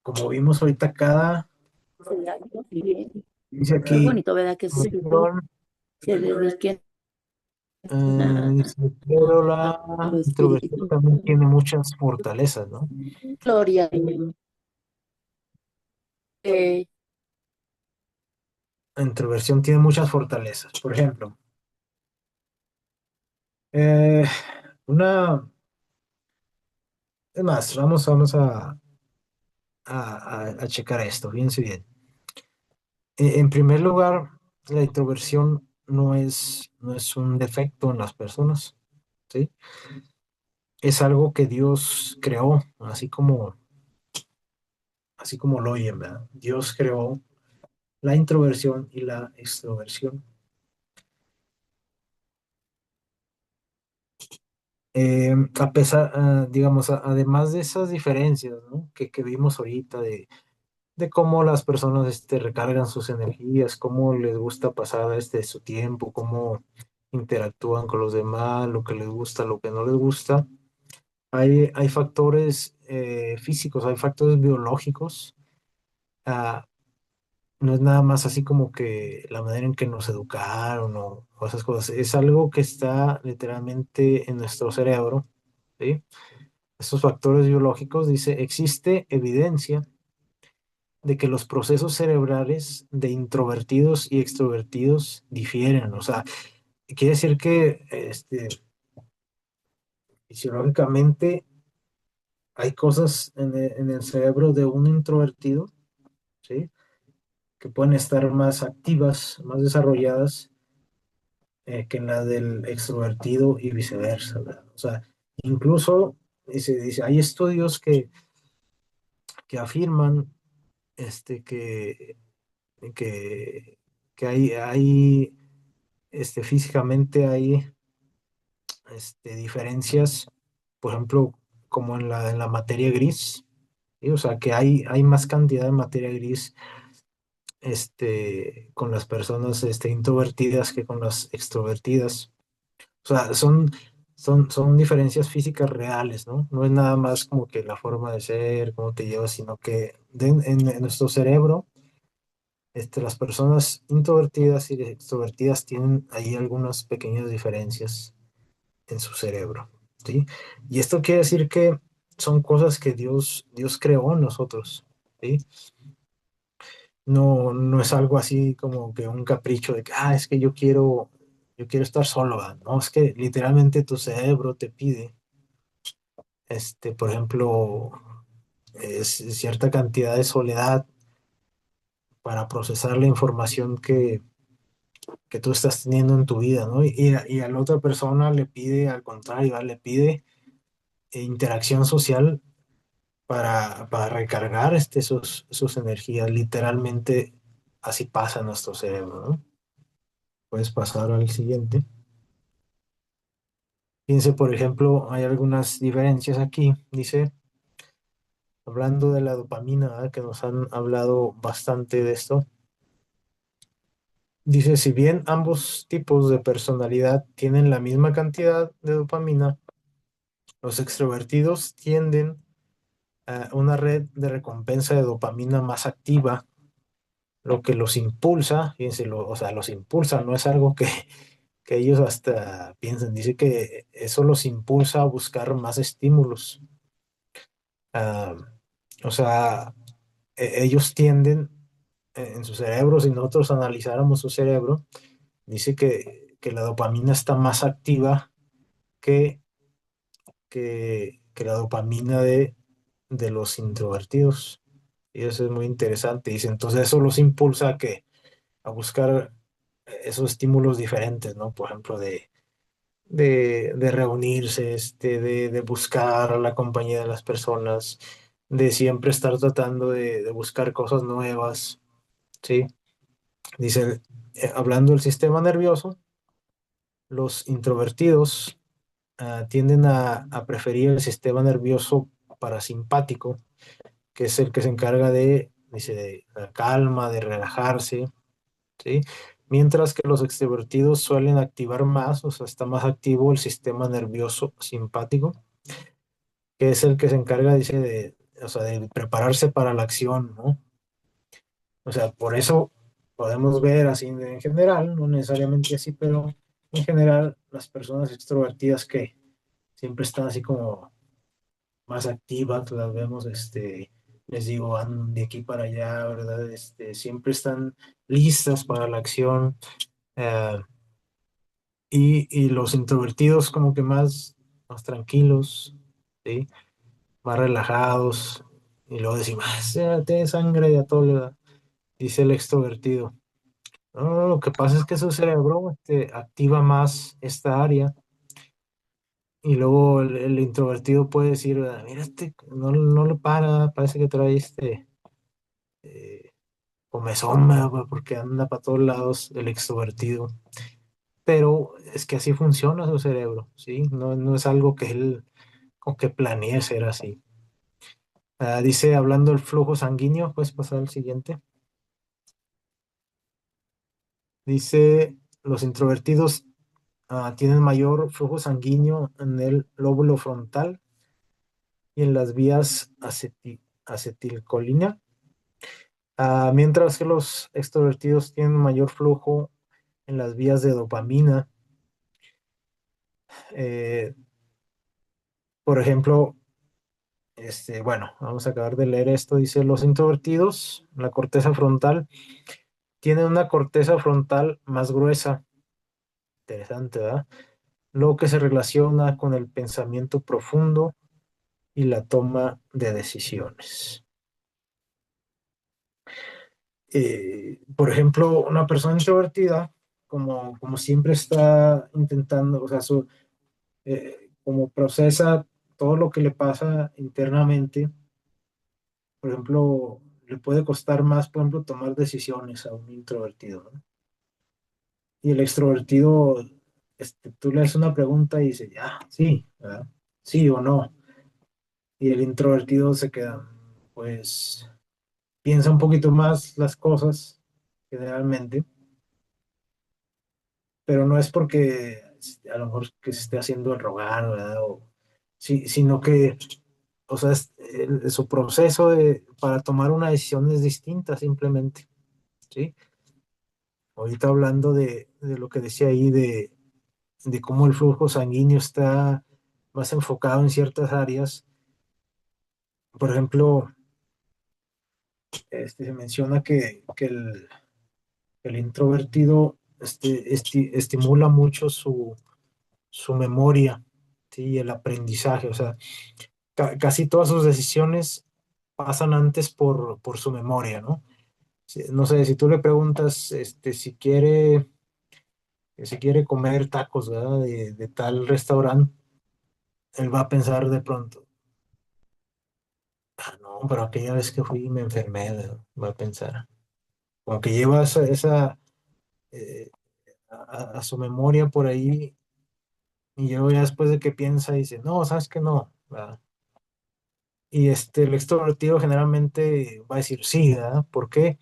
como vimos ahorita, dice Qué aquí, bonito, ¿verdad? Que se introversión, dediquen dice, pero a la tu introversión espíritu. también tiene muchas fortalezas, ¿no? Gloria. Eh, La introversión tiene muchas fortalezas. Por ejemplo, eh, una, es más, vamos a checar esto, fíjense bien. En primer lugar, la introversión no es un defecto en las personas, ¿sí? Es algo que Dios creó, así como lo oyen, ¿verdad? Dios creó la introversión y la extroversión. A pesar, digamos, además de esas diferencias, ¿no? Que vimos ahorita de cómo las personas recargan sus energías, cómo les gusta pasar su tiempo, cómo interactúan con los demás, lo que les gusta, lo que no les gusta. Hay factores físicos, hay factores biológicos. ah, no es nada más así como que la manera en que nos educaron o esas cosas. Es algo que está literalmente en nuestro cerebro, ¿sí? Estos factores biológicos, dice, existe evidencia de que los procesos cerebrales de introvertidos y extrovertidos difieren. O sea, quiere decir que fisiológicamente hay cosas en el cerebro de un introvertido, ¿sí? Que pueden estar más activas, más desarrolladas que en la del extrovertido y viceversa, ¿verdad? O sea, incluso hay estudios que afirman que, que, que físicamente hay diferencias, por ejemplo, como en la materia gris, ¿sí? O sea, que hay más cantidad de materia gris con las personas introvertidas que con las extrovertidas. O sea, son diferencias físicas reales, ¿no? No es nada más como que la forma de ser, cómo te llevas, sino que en nuestro cerebro, las personas introvertidas y extrovertidas tienen ahí algunas pequeñas diferencias en su cerebro, ¿sí? Y esto quiere decir que son cosas que Dios creó en nosotros, ¿sí? No es algo así como que un capricho de que, es que yo quiero estar solo, ¿verdad? No, es que literalmente tu cerebro te pide, por ejemplo, cierta cantidad de soledad para procesar la información que tú estás teniendo en tu vida, ¿no? Y a la otra persona le pide, al contrario, ¿verdad? Le pide interacción social para recargar sus energías. Literalmente así pasa en nuestro cerebro, ¿no? Puedes pasar al siguiente. Fíjense, por ejemplo, hay algunas diferencias aquí. Dice, hablando de la dopamina, ¿verdad? Que nos han hablado bastante de esto. Dice, si bien ambos tipos de personalidad tienen la misma cantidad de dopamina, los extrovertidos tienden a una red de recompensa de dopamina más activa, lo que los impulsa, fíjense, o sea, los impulsa, no es algo que ellos hasta piensen, dice que eso los impulsa a buscar más estímulos. Ah, o sea, ellos tienden, en su cerebro, si nosotros analizáramos su cerebro, dice que la dopamina está más activa que, que la dopamina de los introvertidos. Y eso es muy interesante. Dice, entonces eso los impulsa a buscar esos estímulos diferentes, ¿no? Por ejemplo, de reunirse, de buscar la compañía de las personas, de siempre estar tratando de buscar cosas nuevas, ¿sí? Dice, hablando del sistema nervioso, los introvertidos tienden a preferir el sistema nervioso parasimpático, que es el que se encarga dice, de la calma, de relajarse, ¿sí? Mientras que los extrovertidos suelen activar más, o sea, está más activo el sistema nervioso simpático, que es el que se encarga, dice, o sea, de prepararse para la acción, ¿no? O sea, por eso podemos ver así en general, no necesariamente así, pero en general las personas extrovertidas que siempre están así como más activas, las vemos, les digo, van de aquí para allá, ¿verdad? Siempre están listas para la acción. eh, y los introvertidos como que más tranquilos, ¿sí? Más relajados. Y luego decimos, ah, ya tiene sangre a todo le da", dice el extrovertido. No, no, lo que pasa es que su cerebro activa más esta área y luego el introvertido puede decir, "Ah, mira, no le para, parece que trae eh, comezón, ¿verdad? Porque anda para todos lados el extrovertido. Pero es que así funciona su cerebro, ¿sí? No, no es algo que él o que planee ser así. Dice, hablando del flujo sanguíneo, puedes pasar al siguiente. Dice, los introvertidos tienen mayor flujo sanguíneo en el lóbulo frontal y en las vías acetilcolina, mientras que los extrovertidos tienen mayor flujo en las vías de dopamina. Eh, por ejemplo, bueno, vamos a acabar de leer esto. Dice, los introvertidos, la corteza frontal, tienen una corteza frontal más gruesa. Interesante, ¿verdad? Lo que se relaciona con el pensamiento profundo y la toma de decisiones. Por ejemplo, una persona introvertida, como siempre está intentando, o sea, como procesa todo lo que le pasa internamente, por ejemplo, le puede costar más, por ejemplo, tomar decisiones a un introvertido, ¿no? Y el extrovertido, tú le haces una pregunta y dice, ya, sí, ¿verdad? Sí o no. Y el introvertido se queda, pues, piensa un poquito más las cosas, generalmente, pero no es porque a lo mejor que se esté haciendo el rogar, ¿verdad? Sí, sino que, o sea, su proceso para tomar una decisión es distinta simplemente, ¿sí? Ahorita hablando de lo que decía ahí, de cómo el flujo sanguíneo está más enfocado en ciertas áreas. Por ejemplo, se menciona que el introvertido estimula mucho su memoria, ¿sí? Y el aprendizaje. O sea, casi todas sus decisiones pasan antes por su memoria, ¿no? No sé, si tú le preguntas si quiere comer tacos, ¿verdad? De tal restaurante, él va a pensar de pronto, ah, no, pero aquella vez que fui me enfermé, ¿verdad? Va a pensar. Como que lleva eh, a su memoria por ahí. Y luego ya después de que piensa, dice, no, sabes que no, ¿verdad? Y el extrovertido generalmente va a decir sí, ¿verdad? Porque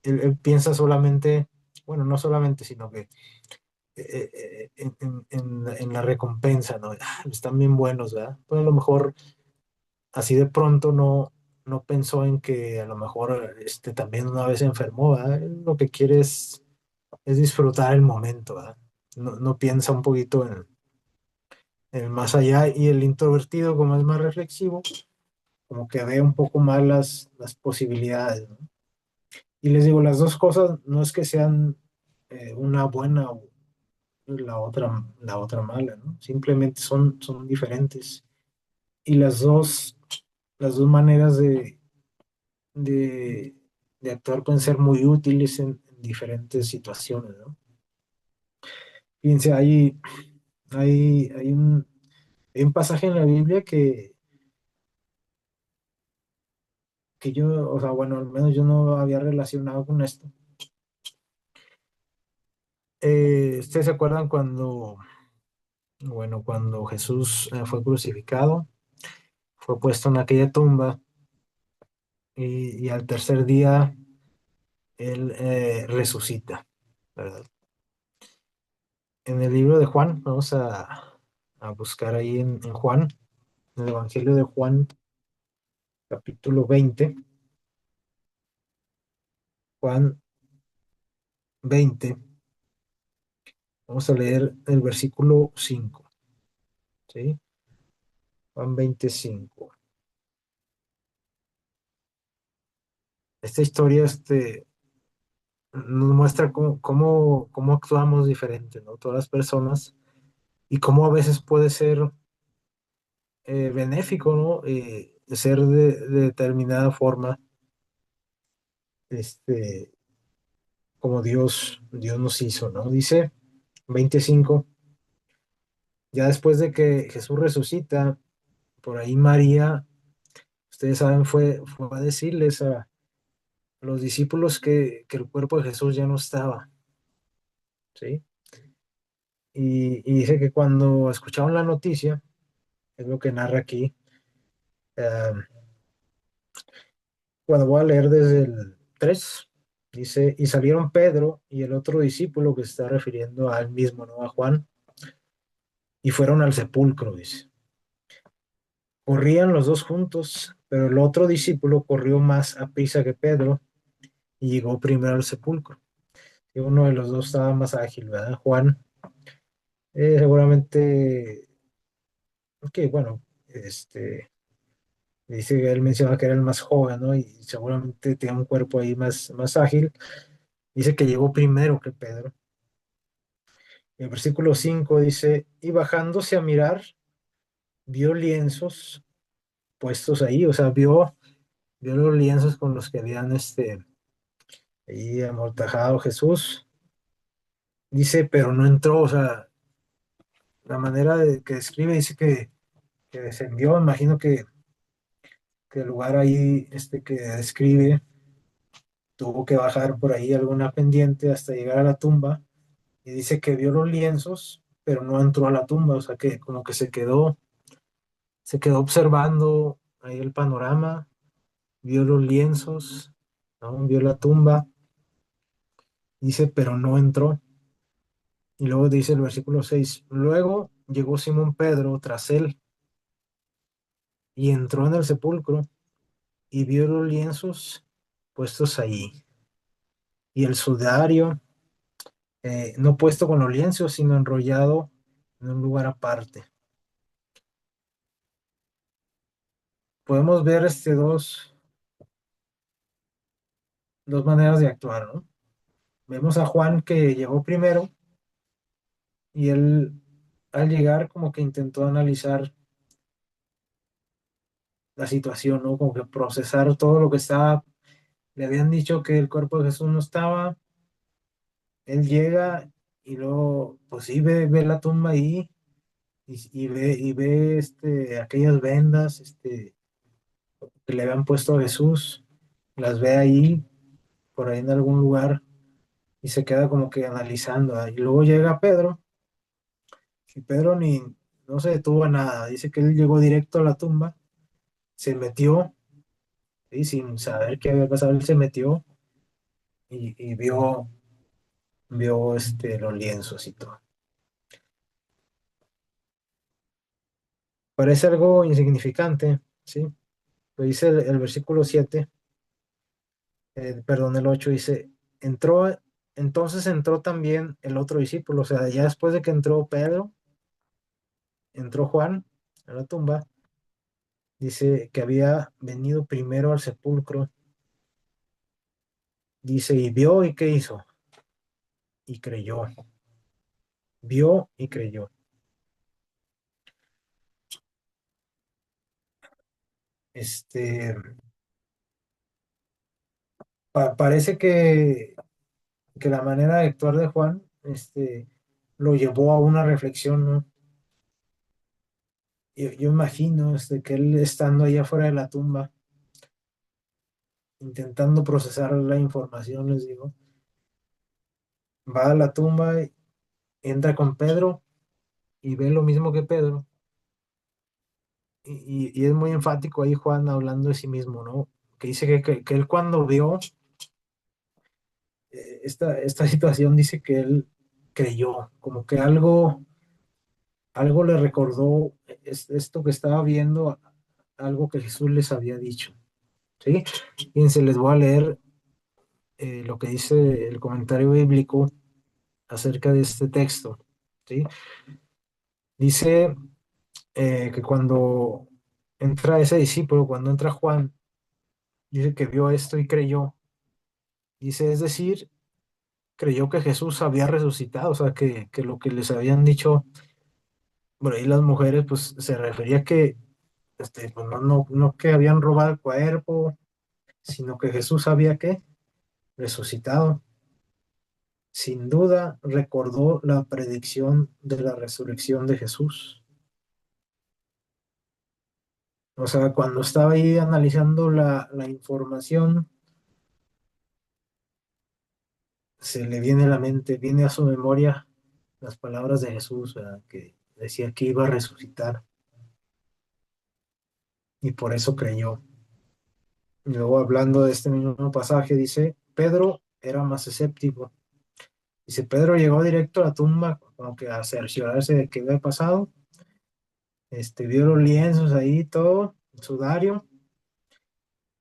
él piensa solamente, bueno, no solamente, sino que en la recompensa, ¿no? Están bien buenos, ¿verdad? Pues a lo mejor así de pronto no pensó en que a lo mejor también una vez se enfermó, ¿verdad? Él lo que quiere es disfrutar el momento, ¿verdad? No piensa un poquito en más allá y el introvertido, como es más reflexivo, como que ve un poco más las posibilidades, ¿no? Y les digo, las dos cosas no es que sean una buena o la otra mala, ¿no? Simplemente son diferentes. Y las dos maneras de, de actuar pueden ser muy útiles en diferentes situaciones, ¿no? Fíjense, hay un pasaje en la Biblia que yo, o sea, bueno, al menos yo no había relacionado con esto. ¿Ustedes se acuerdan cuando Jesús fue crucificado, fue puesto en aquella tumba y al tercer día él resucita, ¿verdad? En el libro de Juan, vamos a buscar ahí en Juan, en el Evangelio de Juan, capítulo 20, Juan 20, vamos a leer el versículo 5, ¿sí? Juan 25. Esta historia nos muestra cómo actuamos diferente, ¿no? Todas las personas y cómo a veces puede ser benéfico, ¿no? Ser de determinada forma, este, como Dios nos hizo, ¿no? Dice 25, ya después de que Jesús resucita, por ahí María, ustedes saben, fue a decirles a los discípulos que el cuerpo de Jesús ya no estaba, ¿sí? Y dice que cuando escucharon la noticia, es lo que narra aquí, eh, bueno, voy a leer desde el 3. Dice, y salieron Pedro y el otro discípulo que se está refiriendo a él mismo, ¿no? A Juan, y fueron al sepulcro, dice. Corrían los dos juntos, pero el otro discípulo corrió más a prisa que Pedro y llegó primero al sepulcro. Y uno de los dos estaba más ágil, ¿verdad? Juan, seguramente, que bueno, dice que él menciona que era el más joven, ¿no? Y seguramente tenía un cuerpo ahí más ágil. Dice que llegó primero que Pedro. El versículo 5 dice, y bajándose a mirar, vio lienzos puestos ahí, o sea, vio los lienzos con los que habían ahí amortajado Jesús. Dice, pero no entró, o sea, la manera de que describe dice que descendió, imagino que el lugar ahí que describe tuvo que bajar por ahí alguna pendiente hasta llegar a la tumba y dice que vio los lienzos, pero no entró a la tumba, o sea que como que se quedó observando ahí el panorama, vio los lienzos, ¿no? Vio la tumba, dice, pero no entró. Y luego dice el versículo 6, luego llegó Simón Pedro tras él y entró en el sepulcro y vio los lienzos puestos ahí y el sudario no puesto con los lienzos, sino enrollado en un lugar aparte. Podemos ver dos maneras de actuar, ¿no? Vemos a Juan que llegó primero y él al llegar como que intentó analizar la situación, ¿no? Como que procesar todo lo que estaba. Le habían dicho que el cuerpo de Jesús no estaba. Él llega y luego, pues sí, ve la tumba ahí y ve aquellas vendas que le habían puesto a Jesús. Las ve ahí, por ahí en algún lugar, y se queda como que analizando. Y luego llega Pedro, y Pedro no se detuvo a nada. Dice que él llegó directo a la tumba, se metió, y sin saber qué había pasado, él se metió y vio los lienzos y todo. Parece algo insignificante, ¿sí? Lo dice el versículo 7, perdón, el 8 dice, entonces entró también el otro discípulo, o sea, ya después de que entró Pedro, entró Juan a la tumba, dice que había venido primero al sepulcro Dice, y vio y qué hizo, y creyó, vio y creyó. Este, parece que la manera de actuar de Juan, lo llevó a una reflexión, ¿no? Yo imagino, que él estando allá afuera de la tumba, intentando procesar la información, les digo, va a la tumba, entra con Pedro y ve lo mismo que Pedro. Y es muy enfático ahí Juan hablando de sí mismo, ¿no? Que dice que él cuando vio esta situación, dice que él creyó, como que algo le recordó esto que estaba viendo, algo que Jesús les había dicho, ¿sí? Fíjense, les voy a leer lo que dice el comentario bíblico acerca de este texto, ¿sí? Dice que cuando entra ese discípulo, cuando entra Juan, dice que vio esto y creyó. Dice, es decir, creyó que Jesús había resucitado, o sea, que lo que les habían dicho por ahí las mujeres, pues se refería que, pues, no que habían robado el cuerpo, sino que Jesús había que resucitado. Sin duda recordó la predicción de la resurrección de Jesús. O sea, cuando estaba ahí analizando la información, se le viene a la mente, viene a su memoria las palabras de Jesús, ¿verdad? Que decía que iba a resucitar y por eso creyó. Y luego hablando de este mismo pasaje, dice, Pedro era más escéptico. Dice, Pedro llegó directo a la tumba, como que a cerciorarse de qué había pasado. Vio los lienzos ahí, todo, el sudario.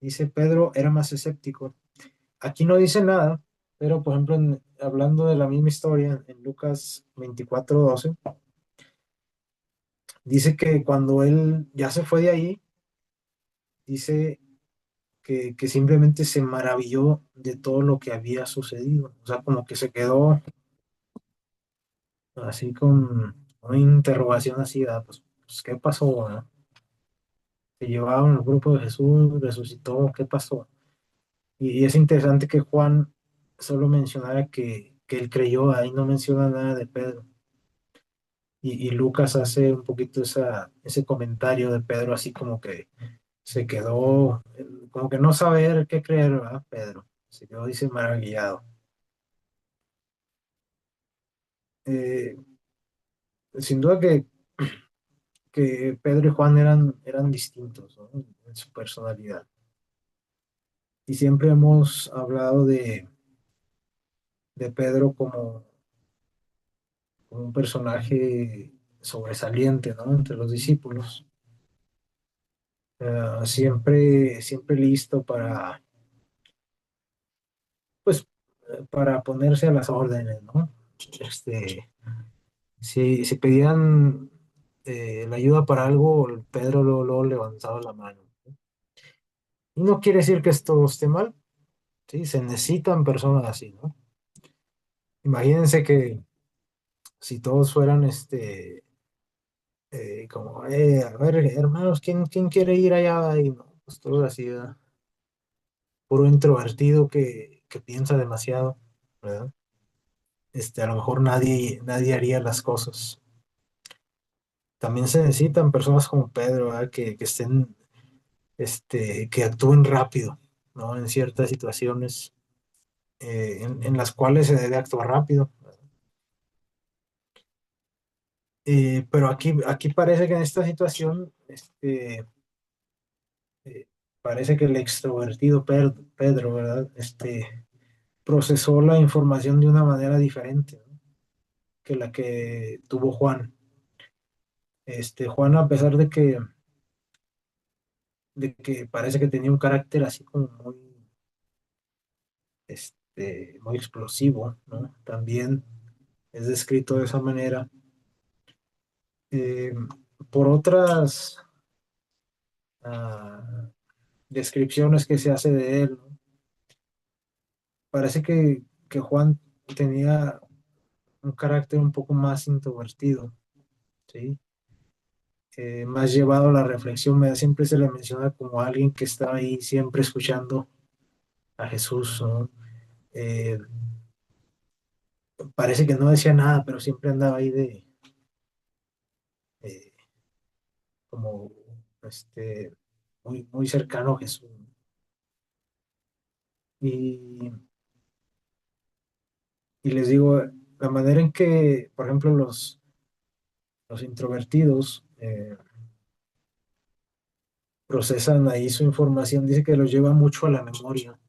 Dice, Pedro era más escéptico. Aquí no dice nada, pero por ejemplo, hablando de la misma historia, en Lucas 24:12, dice que cuando él ya se fue de ahí, dice que simplemente se maravilló de todo lo que había sucedido. O sea, como que se quedó así con una interrogación así, ah, pues, ¿qué pasó? ¿No? Se llevaron el grupo de Jesús, resucitó, ¿qué pasó? Y es interesante que Juan solo mencionara que él creyó, ahí no menciona nada de Pedro. Y Lucas hace un poquito ese comentario de Pedro, así como que se quedó, como que no saber qué creer, ¿verdad, Pedro? Se quedó, dice, maravillado. Eh, Sin duda que Pedro y Juan eran distintos, ¿no? En su personalidad. Y siempre hemos hablado de Pedro como un personaje sobresaliente, ¿no? Entre los discípulos. Siempre listo pues, para ponerse a las órdenes, ¿no? Este, si pedían la ayuda para algo, Pedro luego levantaba la mano. Y no quiere decir que esto esté mal, ¿sí? Se necesitan personas así, ¿no? Imagínense que si todos fueran, como, a ver, hermanos, ¿quién quiere ir allá? Y no, pues todos así, ¿verdad? Puro introvertido que piensa demasiado, ¿verdad? A lo mejor nadie haría las cosas. También se necesitan personas como Pedro, ¿verdad? Que estén, que actúen rápido, ¿no? En ciertas situaciones en las cuales se debe actuar rápido. Pero aquí parece que en esta situación, eh, parece que el extrovertido Pedro, ¿verdad? Procesó la información de una manera diferente, ¿no? Que la que tuvo Juan. Juan, a pesar de que parece que tenía un carácter así como muy explosivo, ¿no? También es descrito de esa manera. Eh, por otras ah, descripciones que se hace de él, ¿no? parece que Juan tenía un carácter un poco más introvertido, ¿sí? Más llevado a la reflexión, siempre se le menciona como alguien que estaba ahí siempre escuchando a Jesús, ¿no? Eh, Parece que no decía nada, pero siempre andaba ahí eh, como muy cercano a Jesús. Y, y les digo, la manera en que, por ejemplo, los introvertidos procesan ahí su información, dice que los lleva mucho a la memoria,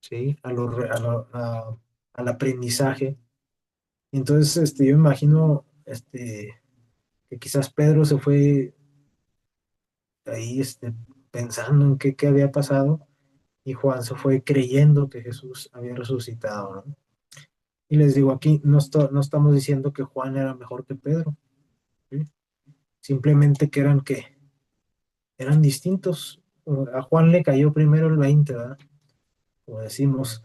¿sí? Al aprendizaje. Y entonces, yo imagino, que quizás Pedro se fue ahí, pensando en qué había pasado, y Juan se fue creyendo que Jesús había resucitado, ¿no? Y les digo, aquí no estamos diciendo que Juan era mejor que Pedro, ¿sí? Simplemente que eran distintos. A Juan le cayó primero el 20, ¿verdad? Como decimos,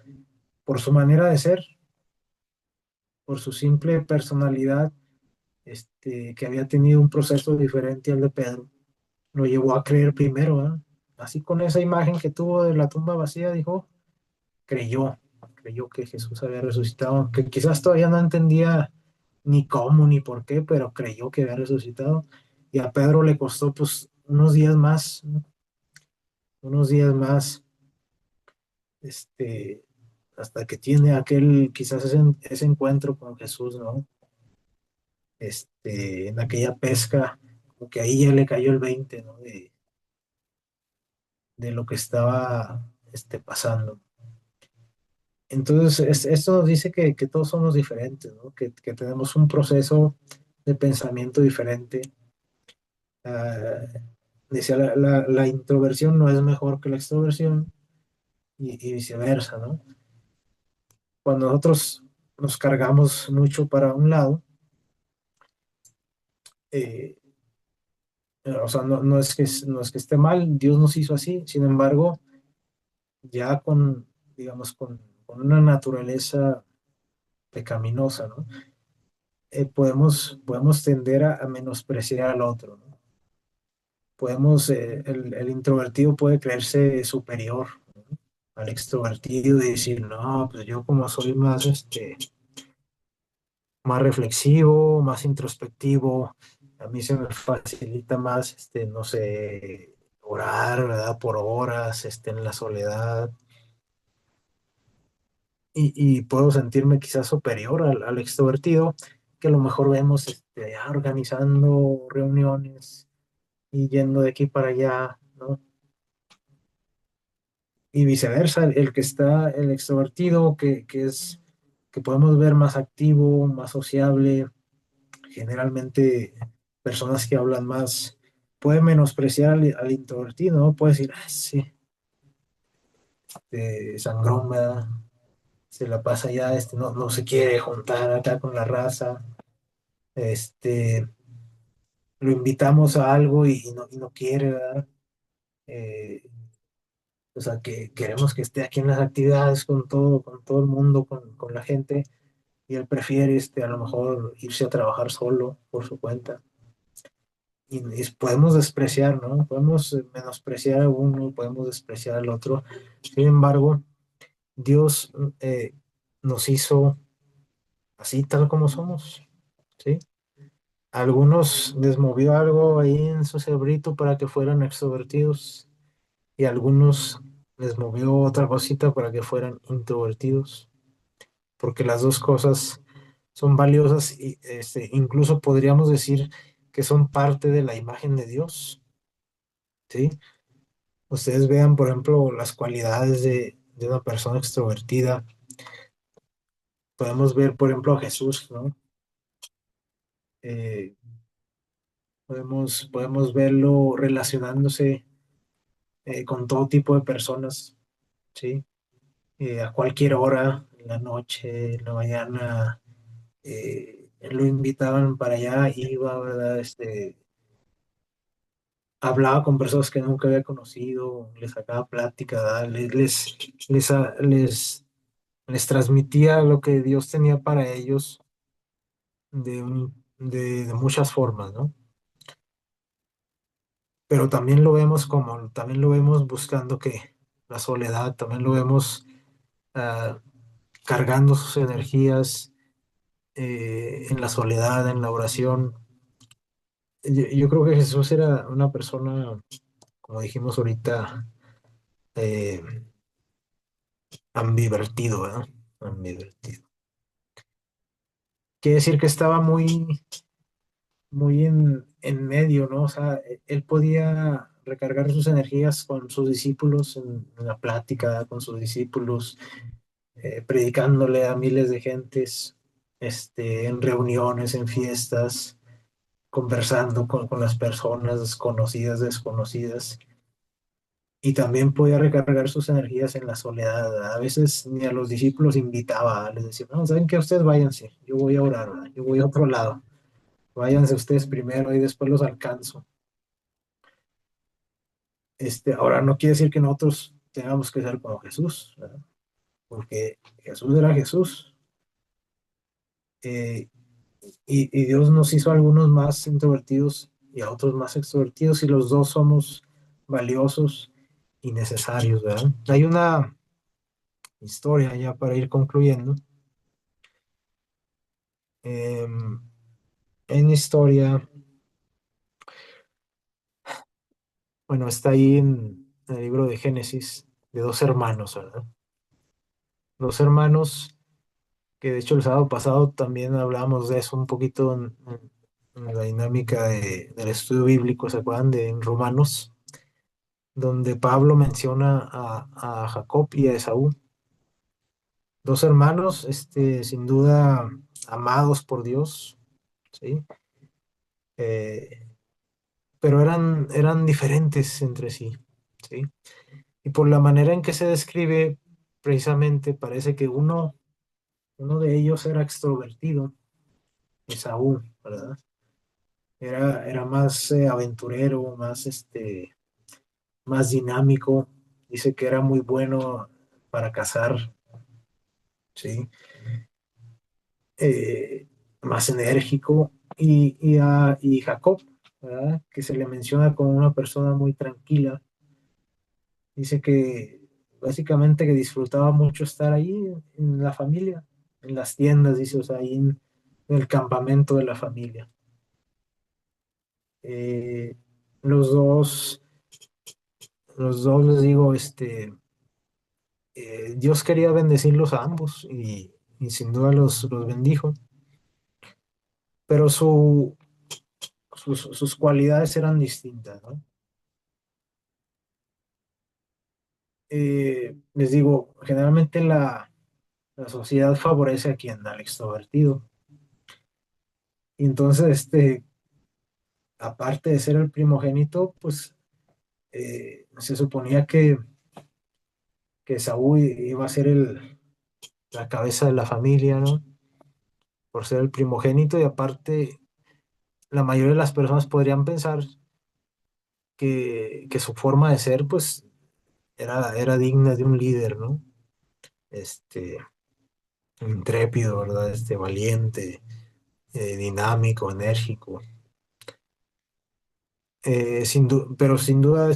por su manera de ser, por su simple personalidad, que había tenido un proceso diferente al de Pedro, lo llevó a creer primero, ¿verdad? Así con esa imagen que tuvo de la tumba vacía, dijo, creyó, creyó que Jesús había resucitado, aunque quizás todavía no entendía ni cómo ni por qué, pero creyó que había resucitado. Y a Pedro le costó pues unos días más, ¿no? Unos días más, este, hasta que tiene quizás ese encuentro con Jesús, ¿no? En aquella pesca, como que ahí ya le cayó el 20, ¿no? De lo que estaba, pasando. Entonces, esto nos dice que todos somos diferentes, ¿no? Que tenemos un proceso de pensamiento diferente. Ah, decía, la introversión no es mejor que la extroversión y viceversa, ¿no? Cuando nosotros nos cargamos mucho para un lado, eh, o sea, no es que esté mal, Dios nos hizo así, sin embargo, ya digamos, con una naturaleza pecaminosa, ¿no? Podemos tender a menospreciar al otro, ¿no? El introvertido puede creerse superior, ¿no? Al extrovertido y decir, no, pues yo como soy más reflexivo, más introspectivo, a mí se me facilita más, no sé, orar, ¿verdad? Por horas, en la soledad, y puedo sentirme quizás superior al extrovertido, que a lo mejor vemos, organizando reuniones y yendo de aquí para allá, ¿no? Y viceversa, el extrovertido, que podemos ver más activo, más sociable, generalmente personas que hablan más, puede menospreciar al introvertido, ¿no? Puede decir, ah, sí, sangrón, ¿verdad? Se la pasa ya, no se quiere juntar acá con la raza, este, lo invitamos a algo y no quiere, ¿verdad? Eh, o sea, que queremos que esté aquí en las actividades con todo el mundo, con la gente, y él prefiere, a lo mejor irse a trabajar solo por su cuenta. Y podemos despreciar, ¿no? Podemos menospreciar a uno, podemos despreciar al otro. Sin embargo, Dios nos hizo así tal como somos, ¿sí? A algunos les movió algo ahí en su cerebrito para que fueran extrovertidos y a algunos les movió otra cosita para que fueran introvertidos, porque las dos cosas son valiosas y incluso podríamos decir que son parte de la imagen de Dios, ¿sí? Ustedes vean, por ejemplo, las cualidades de una persona extrovertida. Podemos ver, por ejemplo, a Jesús, ¿no? Eh, podemos verlo relacionándose con todo tipo de personas, ¿sí? A cualquier hora, en la noche, en la mañana, lo invitaban para allá, iba, ¿verdad? hablaba con personas que nunca había conocido, les sacaba plática, ¿verdad? Les transmitía lo que Dios tenía para ellos de muchas formas, ¿no? Pero también lo vemos también lo vemos buscando que la soledad, también lo vemos ah, cargando sus energías en la soledad, en la oración. Yo creo que Jesús era una persona, como dijimos ahorita, eh, ambivertido, ¿verdad? Ambivertido. Quiere decir que estaba muy en medio, ¿no? O sea, él podía recargar sus energías con sus discípulos en la plática con sus discípulos, predicándole a miles de gentes, en reuniones, en fiestas, conversando con las personas conocidas, desconocidas. Y también podía recargar sus energías en la soledad, ¿verdad? A veces ni a los discípulos invitaba, ¿verdad? Les decía, no, ¿saben qué? Ustedes váyanse, yo voy a orar, ¿verdad? Yo voy a otro lado. Váyanse ustedes primero y después los alcanzo. Ahora no quiere decir que nosotros tengamos que ser como Jesús, ¿verdad? Porque Jesús era Jesús. eh, y Dios nos hizo a algunos más introvertidos y a otros más extrovertidos y los dos somos valiosos y necesarios, ¿verdad? Hay una historia ya para ir concluyendo. En historia, bueno, está ahí en el libro de Génesis, de dos hermanos, ¿verdad? Dos hermanos que de hecho el sábado pasado también hablábamos de eso un poquito en la dinámica del estudio bíblico, ¿se acuerdan? De en Romanos, donde Pablo menciona a Jacob y a Esaú, dos hermanos, sin duda amados por Dios, ¿sí? Eh, pero eran diferentes entre sí, ¿sí? Y por la manera en que se describe, precisamente parece que uno de ellos era extrovertido, Esaú, ¿verdad? Era más aventurero, más dinámico. Dice que era muy bueno para cazar, ¿sí? Eh, Más enérgico. Y Jacob, ¿verdad? Que se le menciona como una persona muy tranquila. Dice que básicamente que disfrutaba mucho estar ahí en la familia, en las tiendas, dice, o sea, ahí en el campamento de la familia. Eh, los dos, los dos les digo, Dios quería bendecirlos a ambos y sin duda los bendijo, pero sus cualidades eran distintas, ¿no? Les digo, generalmente la sociedad favorece a quien, al extrovertido. Y entonces, aparte de ser el primogénito, pues se suponía que Saúl iba a ser la cabeza de la familia, ¿no? Por ser el primogénito y aparte la mayoría de las personas podrían pensar que su forma de ser, pues, era digna de un líder, ¿no? Este, intrépido, ¿verdad? Valiente, dinámico, enérgico. Pero sin duda,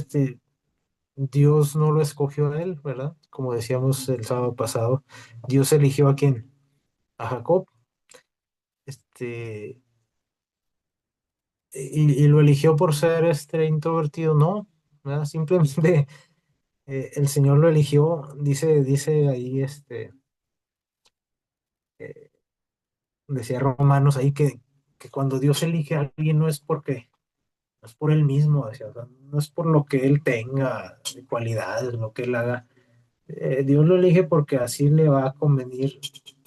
Dios no lo escogió a él, ¿verdad? Como decíamos el sábado pasado, Dios eligió a quién, a Jacob, este, y lo eligió por ser introvertido, no, ¿verdad? Simplemente el Señor lo eligió, dice ahí, eh, decía Romanos ahí que cuando Dios elige a alguien no es por él mismo, decía, o sea, no es por lo que él tenga de cualidades, lo que él haga. Dios lo elige porque así le va a convenir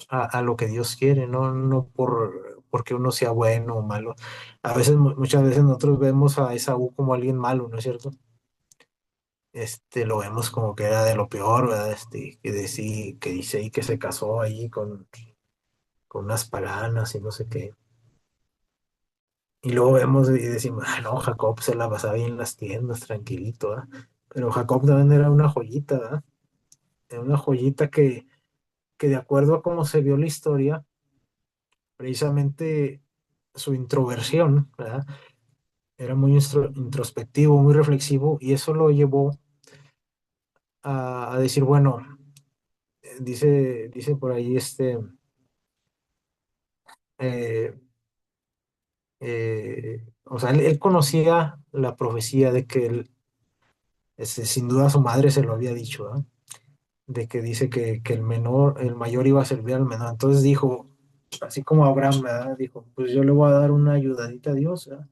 a lo que Dios quiere, no porque uno sea bueno o malo. A veces, muchas veces nosotros vemos a Esaú como alguien malo, ¿no es cierto? Lo vemos como que era de lo peor, ¿verdad? Que dice ahí que se casó ahí con unas paganas y no sé qué. Y luego vemos y decimos, ah, no, Jacob se la pasaba bien en las tiendas, tranquilito, ¿ah? Pero Jacob también era una joyita, ¿verdad? Era una joyita que de acuerdo a cómo se vio la historia, precisamente su introversión, ¿verdad? Era muy introspectivo, muy reflexivo, y eso lo llevó a decir, bueno, dice por ahí eh, o sea, él conocía la profecía de que él, sin duda su madre se lo había dicho, ¿verdad? De que dice que el menor, el mayor iba a servir al menor. Entonces dijo, así como Abraham, ¿verdad? Dijo, pues yo le voy a dar una ayudadita a Dios, ¿verdad?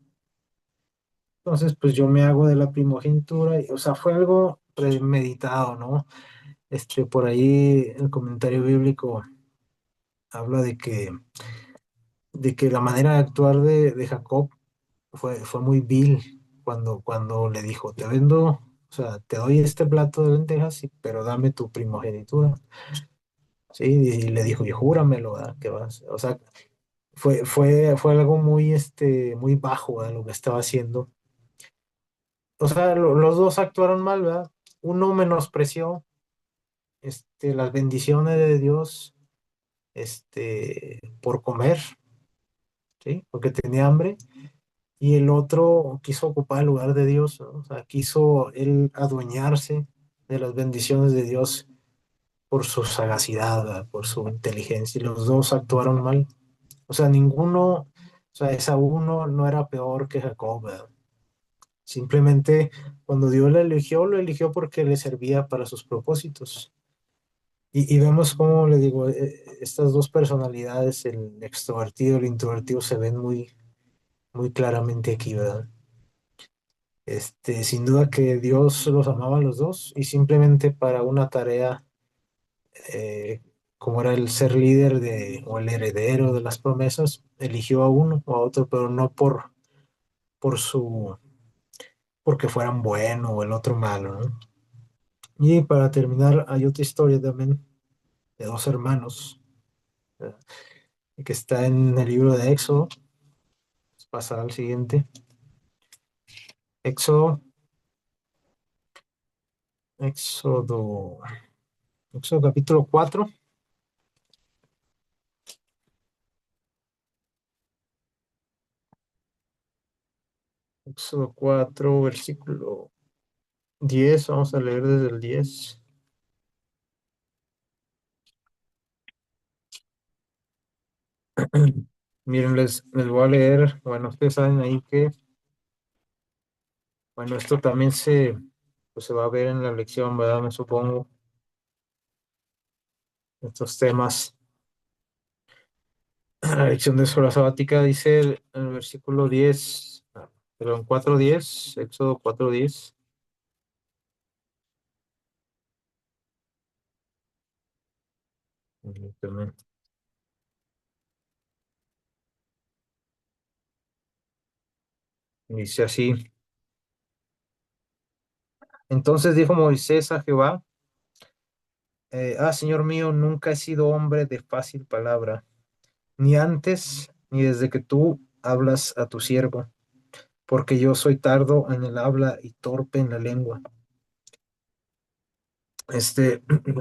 Entonces, pues yo me hago de la primogenitura, o sea, fue algo premeditado, ¿no? Por ahí el comentario bíblico habla de que la manera de actuar de Jacob fue muy vil cuando le dijo, te vendo, o sea, te doy este plato de lentejas, sí, pero dame tu primogenitura. Sí, y le dijo, y júramelo, ¿verdad? Que vas. O sea, fue algo muy, muy bajo, ¿verdad? Lo que estaba haciendo. O sea, los dos actuaron mal, ¿verdad? Uno menospreció, las bendiciones de Dios, por comer, ¿sí? Porque tenía hambre. Y el otro quiso ocupar el lugar de Dios, ¿no? O sea, quiso él adueñarse de las bendiciones de Dios por su sagacidad, ¿verdad? Por su inteligencia. Y los dos actuaron mal. O sea, ninguno, o sea, Esaú no era peor que Jacob, ¿verdad? Simplemente cuando Dios lo eligió porque le servía para sus propósitos. Y vemos cómo, le digo, estas dos personalidades, el extrovertido y el introvertido, se ven muy claramente aquí, ¿verdad? Sin duda que Dios los amaba a los dos y simplemente para una tarea, eh, como era el ser líder o el heredero de las promesas, eligió a uno o a otro, pero no por porque fueran bueno o el otro malo, ¿no? Y para terminar, hay otra historia también de dos hermanos, ¿verdad? Que está en el libro de Éxodo. Pasar al siguiente. Éxodo, Éxodo, Éxodo capítulo 4. Éxodo 4 versículo 10. Vamos a leer desde el 10. Miren, les voy a leer. Bueno, ustedes saben ahí que, bueno, esto también pues se va a ver en la lección, ¿verdad? Me supongo, estos temas. La lección de escuela sabática dice el versículo 10, perdón, 4:10, Éxodo 4:10. Dice así: entonces dijo Moisés a Jehová, Señor mío, nunca he sido hombre de fácil palabra, ni antes, ni desde que tú hablas a tu siervo, porque yo soy tardo en el habla y torpe en la lengua.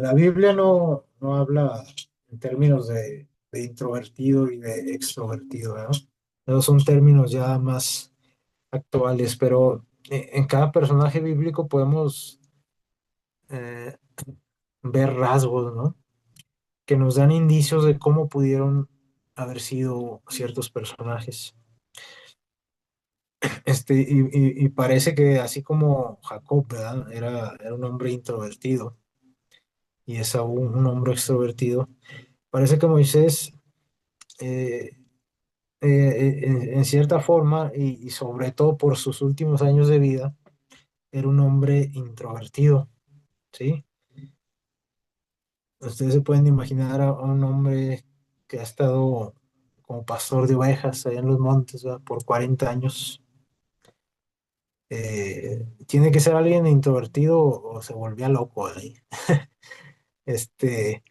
La Biblia no habla en términos de introvertido y de extrovertido, ¿verdad? Esos son términos ya más actuales, pero en cada personaje bíblico podemos eh, ver rasgos, ¿no? Que nos dan indicios de cómo pudieron haber sido ciertos personajes. Y parece que así como Jacob, ¿verdad? Era un hombre introvertido y Esaú un hombre extrovertido. Parece que Moisés, eh, en cierta forma, y sobre todo por sus últimos años de vida, era un hombre introvertido, ¿sí? Ustedes se pueden imaginar a un hombre que ha estado como pastor de ovejas allá en los montes, ¿verdad? Por 40 años. Tiene que ser alguien introvertido o se volvía loco ahí. Este,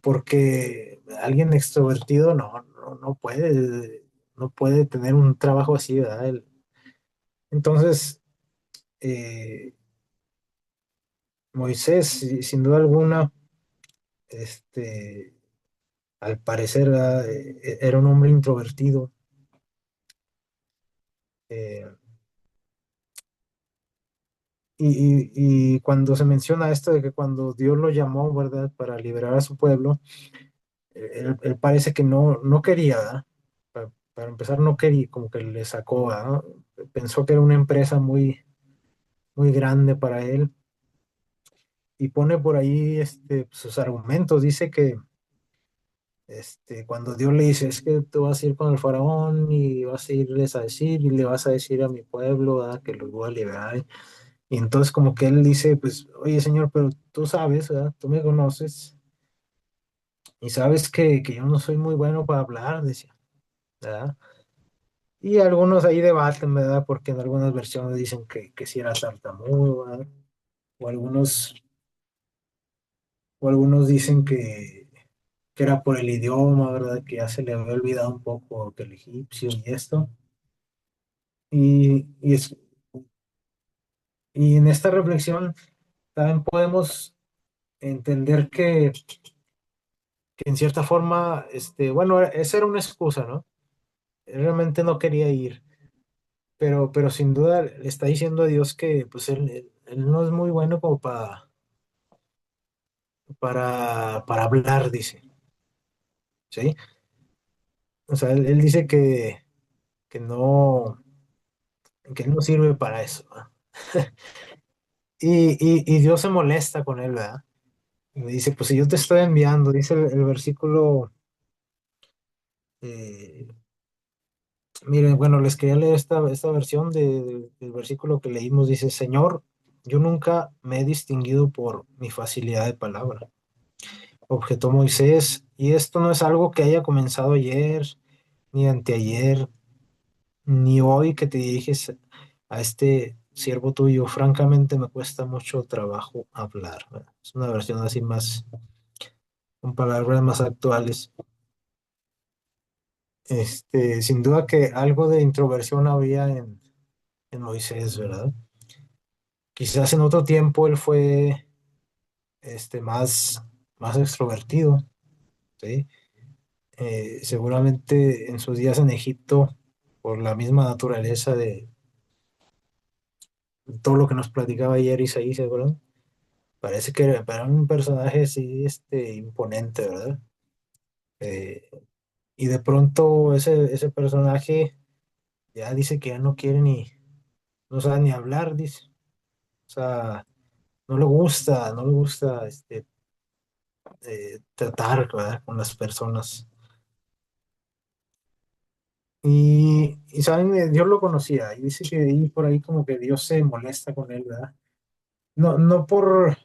porque alguien extrovertido no puede. no puede tener un trabajo así, ¿verdad? Entonces, eh, Moisés, sin duda alguna, este, al parecer, ¿verdad? Era un hombre introvertido. eh, y cuando se menciona esto de que cuando Dios lo llamó, ¿verdad? Para liberar a su pueblo, él parece que no quería, ¿verdad? Para empezar, no quería, como que le sacó, ¿verdad? Pensó que era una empresa muy grande para él y pone por ahí sus argumentos. Dice que cuando Dios le dice, es que tú vas a ir con el faraón y vas a irles a decir y le vas a decir a mi pueblo, ¿verdad? Que los voy a liberar. Y entonces como que él dice, pues, oye Señor, pero tú sabes, ¿verdad? Tú me conoces y sabes que yo no soy muy bueno para hablar, decía, ¿verdad? Y algunos ahí debaten, ¿verdad? Porque en algunas versiones dicen que sí era tartamudo, ¿verdad? O algunos, o algunos dicen que era por el idioma, ¿verdad? Que ya se le había olvidado un poco que el egipcio y esto. Y en esta reflexión también podemos entender que en cierta forma, bueno, esa era una excusa, ¿no? Realmente no quería ir, pero sin duda le está diciendo a Dios que pues él no es muy bueno como para hablar, dice, ¿sí? O sea, él dice que que él no sirve para eso, ¿no? Y Dios se molesta con él, ¿verdad? Y me dice, pues si yo te estoy enviando, dice el versículo, eh, miren, bueno, les quería leer esta versión del versículo que leímos, dice, Señor, yo nunca me he distinguido por mi facilidad de palabra, objetó Moisés, y esto no es algo que haya comenzado ayer, ni anteayer, ni hoy que te diriges a este siervo tuyo, francamente me cuesta mucho trabajo hablar, ¿verdad? Es una versión así más, con palabras más actuales. Sin duda que algo de introversión había en Moisés, ¿verdad? Quizás en otro tiempo él fue más extrovertido, ¿sí? Seguramente en sus días en Egipto, por la misma naturaleza de todo lo que nos platicaba ayer Isaías, ¿verdad? Parece que era un personaje así, imponente, ¿verdad? Eh, y de pronto ese personaje ya dice que ya no quiere no sabe ni hablar, dice. O sea, no le gusta tratar, ¿verdad? Con las personas. Y saben, Dios lo conocía y dice que ahí por ahí como que Dios se molesta con él, ¿verdad? No, no por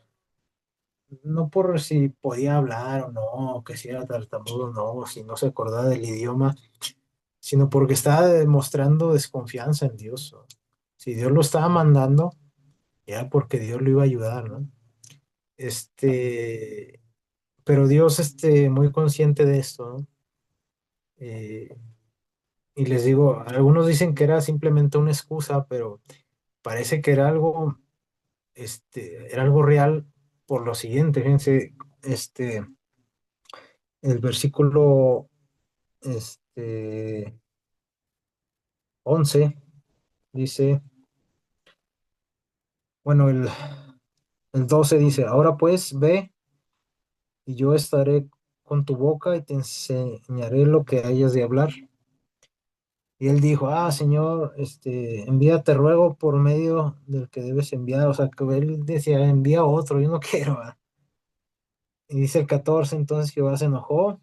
si podía hablar o no, que si era tartamudo o no, si no se acordaba del idioma, sino porque estaba demostrando desconfianza en Dios, ¿no? Si Dios lo estaba mandando, era porque Dios lo iba a ayudar, ¿no? Este, pero Dios, muy consciente de esto, ¿no? Eh, y les digo, algunos dicen que era simplemente una excusa, pero parece que era algo real por lo siguiente, fíjense, el versículo, este, 11 dice, bueno, el 12 dice, ahora pues ve y yo estaré con tu boca y te enseñaré lo que hayas de hablar. Y él dijo, Señor, envíate ruego por medio del que debes enviar. O sea, que él decía, envía otro, yo no quiero, ¿va? Y dice el 14, entonces Jehová se enojó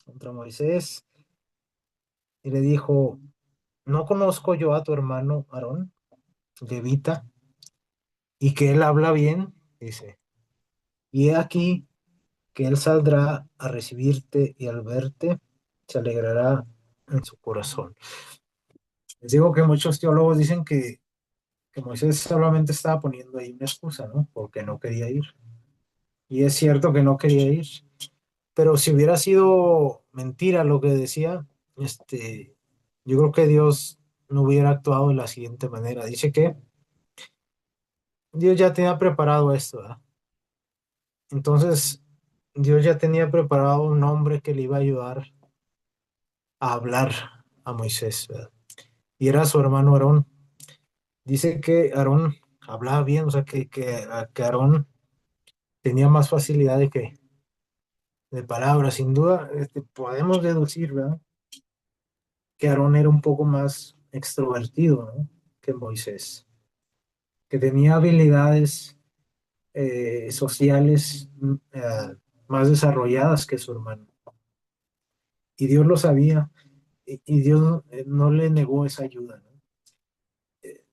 contra Moisés y le dijo, ¿no conozco yo a tu hermano Aarón, levita, y que él habla bien? Dice, y he aquí que él saldrá a recibirte y al verte se alegrará en su corazón. Les digo que muchos teólogos dicen que Moisés solamente estaba poniendo ahí una excusa, ¿no? Porque no quería ir. Y es cierto que no quería ir, pero si hubiera sido mentira lo que decía, este, yo creo que Dios no hubiera actuado de la siguiente manera. Dice que Dios ya tenía preparado esto, ¿verdad? Entonces, Dios ya tenía preparado un hombre que le iba a ayudar a hablar a Moisés, ¿verdad? Y era su hermano Aarón. Dice que Aarón hablaba bien, o sea, que Aarón tenía más facilidad de palabras. Sin duda, podemos deducir, ¿verdad? Que Aarón era un poco más extrovertido, ¿no? Que Moisés, que tenía habilidades sociales más desarrolladas que su hermano. Y Dios lo sabía, y Dios no le negó esa ayuda, ¿no?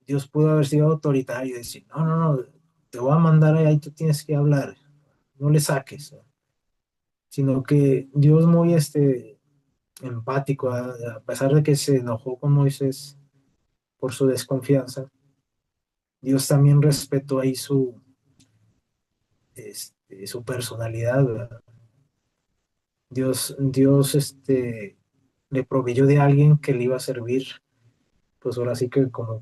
Dios pudo haber sido autoritario y decir, no, no, no, te voy a mandar allá y tú tienes que hablar, no le saques, ¿no? Sino que Dios muy empático, a pesar de que se enojó con Moisés por su desconfianza, Dios también respetó ahí su personalidad, ¿verdad? Dios le proveyó de alguien que le iba a servir, pues ahora sí que como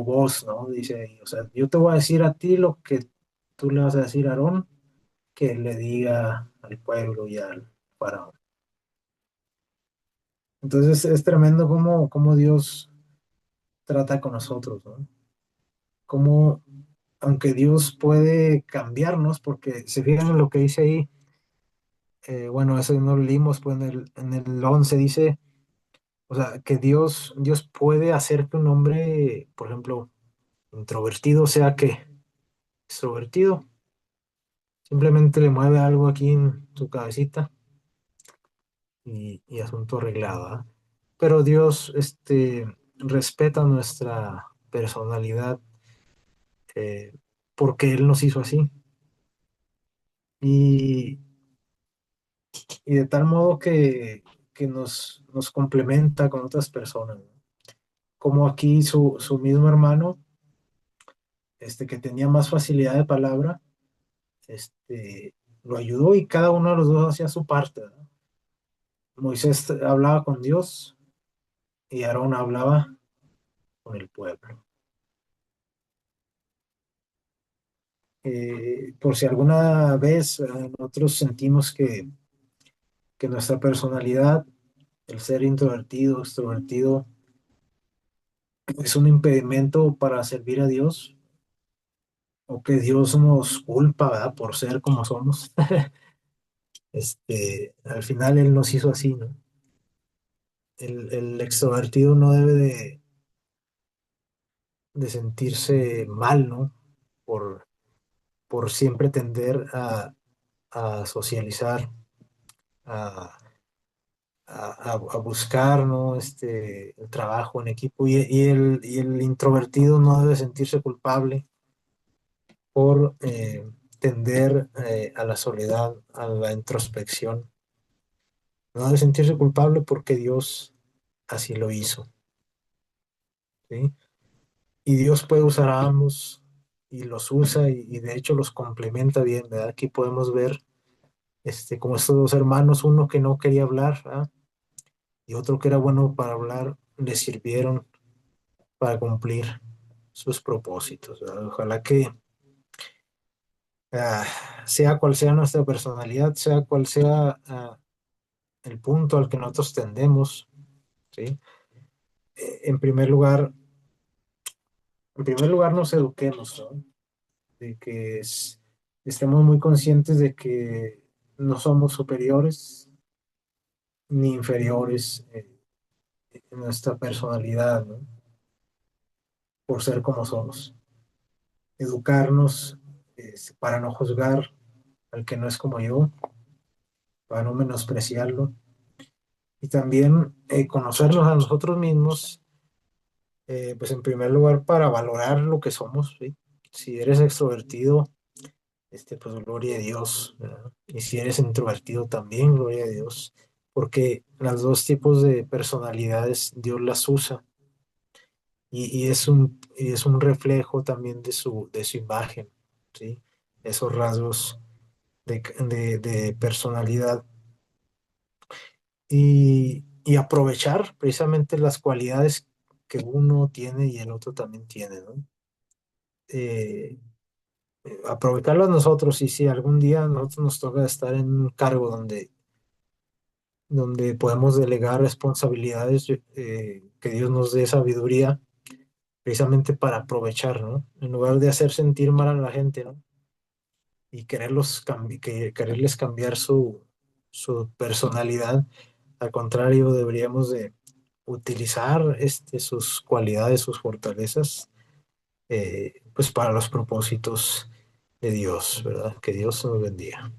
voz, ¿no? Dice ahí, o sea, yo te voy a decir a ti lo que tú le vas a decir a Aarón, que le diga al pueblo y al faraón. Entonces es tremendo cómo Dios trata con nosotros, ¿no? Cómo, aunque Dios puede cambiarnos, porque se fijan en lo que dice ahí, bueno, eso no lo leímos, pues en el 11 dice, o sea, que Dios puede hacer que un hombre, por ejemplo, introvertido sea que extrovertido, simplemente le mueve algo aquí en su cabecita y asunto arreglado, ¿ah? Pero Dios respeta nuestra personalidad, eh, porque Él nos hizo así. Y, y de tal modo que nos complementa con otras personas, ¿no? Como aquí su mismo hermano, que tenía más facilidad de palabra, lo ayudó y cada uno de los dos hacía su parte, ¿no? Moisés hablaba con Dios y Aarón hablaba con el pueblo. Por si alguna vez nosotros sentimos que nuestra personalidad, el ser introvertido, extrovertido, es un impedimento para servir a Dios, o que Dios nos culpa, ¿verdad? Por ser como somos. Al final Él nos hizo así, ¿no? El extrovertido no debe de sentirse mal, ¿no? Por, por siempre tender a socializar, a, a buscar, ¿no? El trabajo en equipo, y el introvertido no debe sentirse culpable por tender a la soledad, a la introspección. No debe sentirse culpable porque Dios así lo hizo, ¿sí? Y Dios puede usar a ambos y los usa y de hecho los complementa bien, ¿verdad? Aquí podemos ver como estos dos hermanos, uno que no quería hablar, ¿verdad? Y otro que era bueno para hablar, le sirvieron para cumplir sus propósitos, ¿verdad? Ojalá que ah, sea cual sea nuestra personalidad, sea cual sea el punto al que nosotros tendemos, ¿sí? En primer lugar, nos eduquemos, ¿no? De que estemos muy conscientes de que no somos superiores ni inferiores en nuestra personalidad, ¿no? Por ser como somos. Educarnos para no juzgar al que no es como yo, para no menospreciarlo, y también conocernos a nosotros mismos, pues en primer lugar para valorar lo que somos, ¿sí? Si eres extrovertido, pues gloria a Dios, ¿verdad? Y si eres introvertido también, gloria a Dios, porque los dos tipos de personalidades Dios las usa, y es un reflejo también de su imagen, ¿sí? Esos rasgos de personalidad. y aprovechar precisamente las cualidades que uno tiene y el otro también tiene, ¿no? Eh, Aprovecharlas nosotros y si algún día a nosotros nos toca estar en un cargo donde podemos delegar responsabilidades, que Dios nos dé sabiduría precisamente para aprovechar, ¿no? En lugar de hacer sentir mal a la gente, ¿no? Y quererles cambiar su personalidad. Al contrario, deberíamos de utilizar sus cualidades, sus fortalezas, pues para los propósitos de Dios, ¿verdad? Que Dios nos bendiga.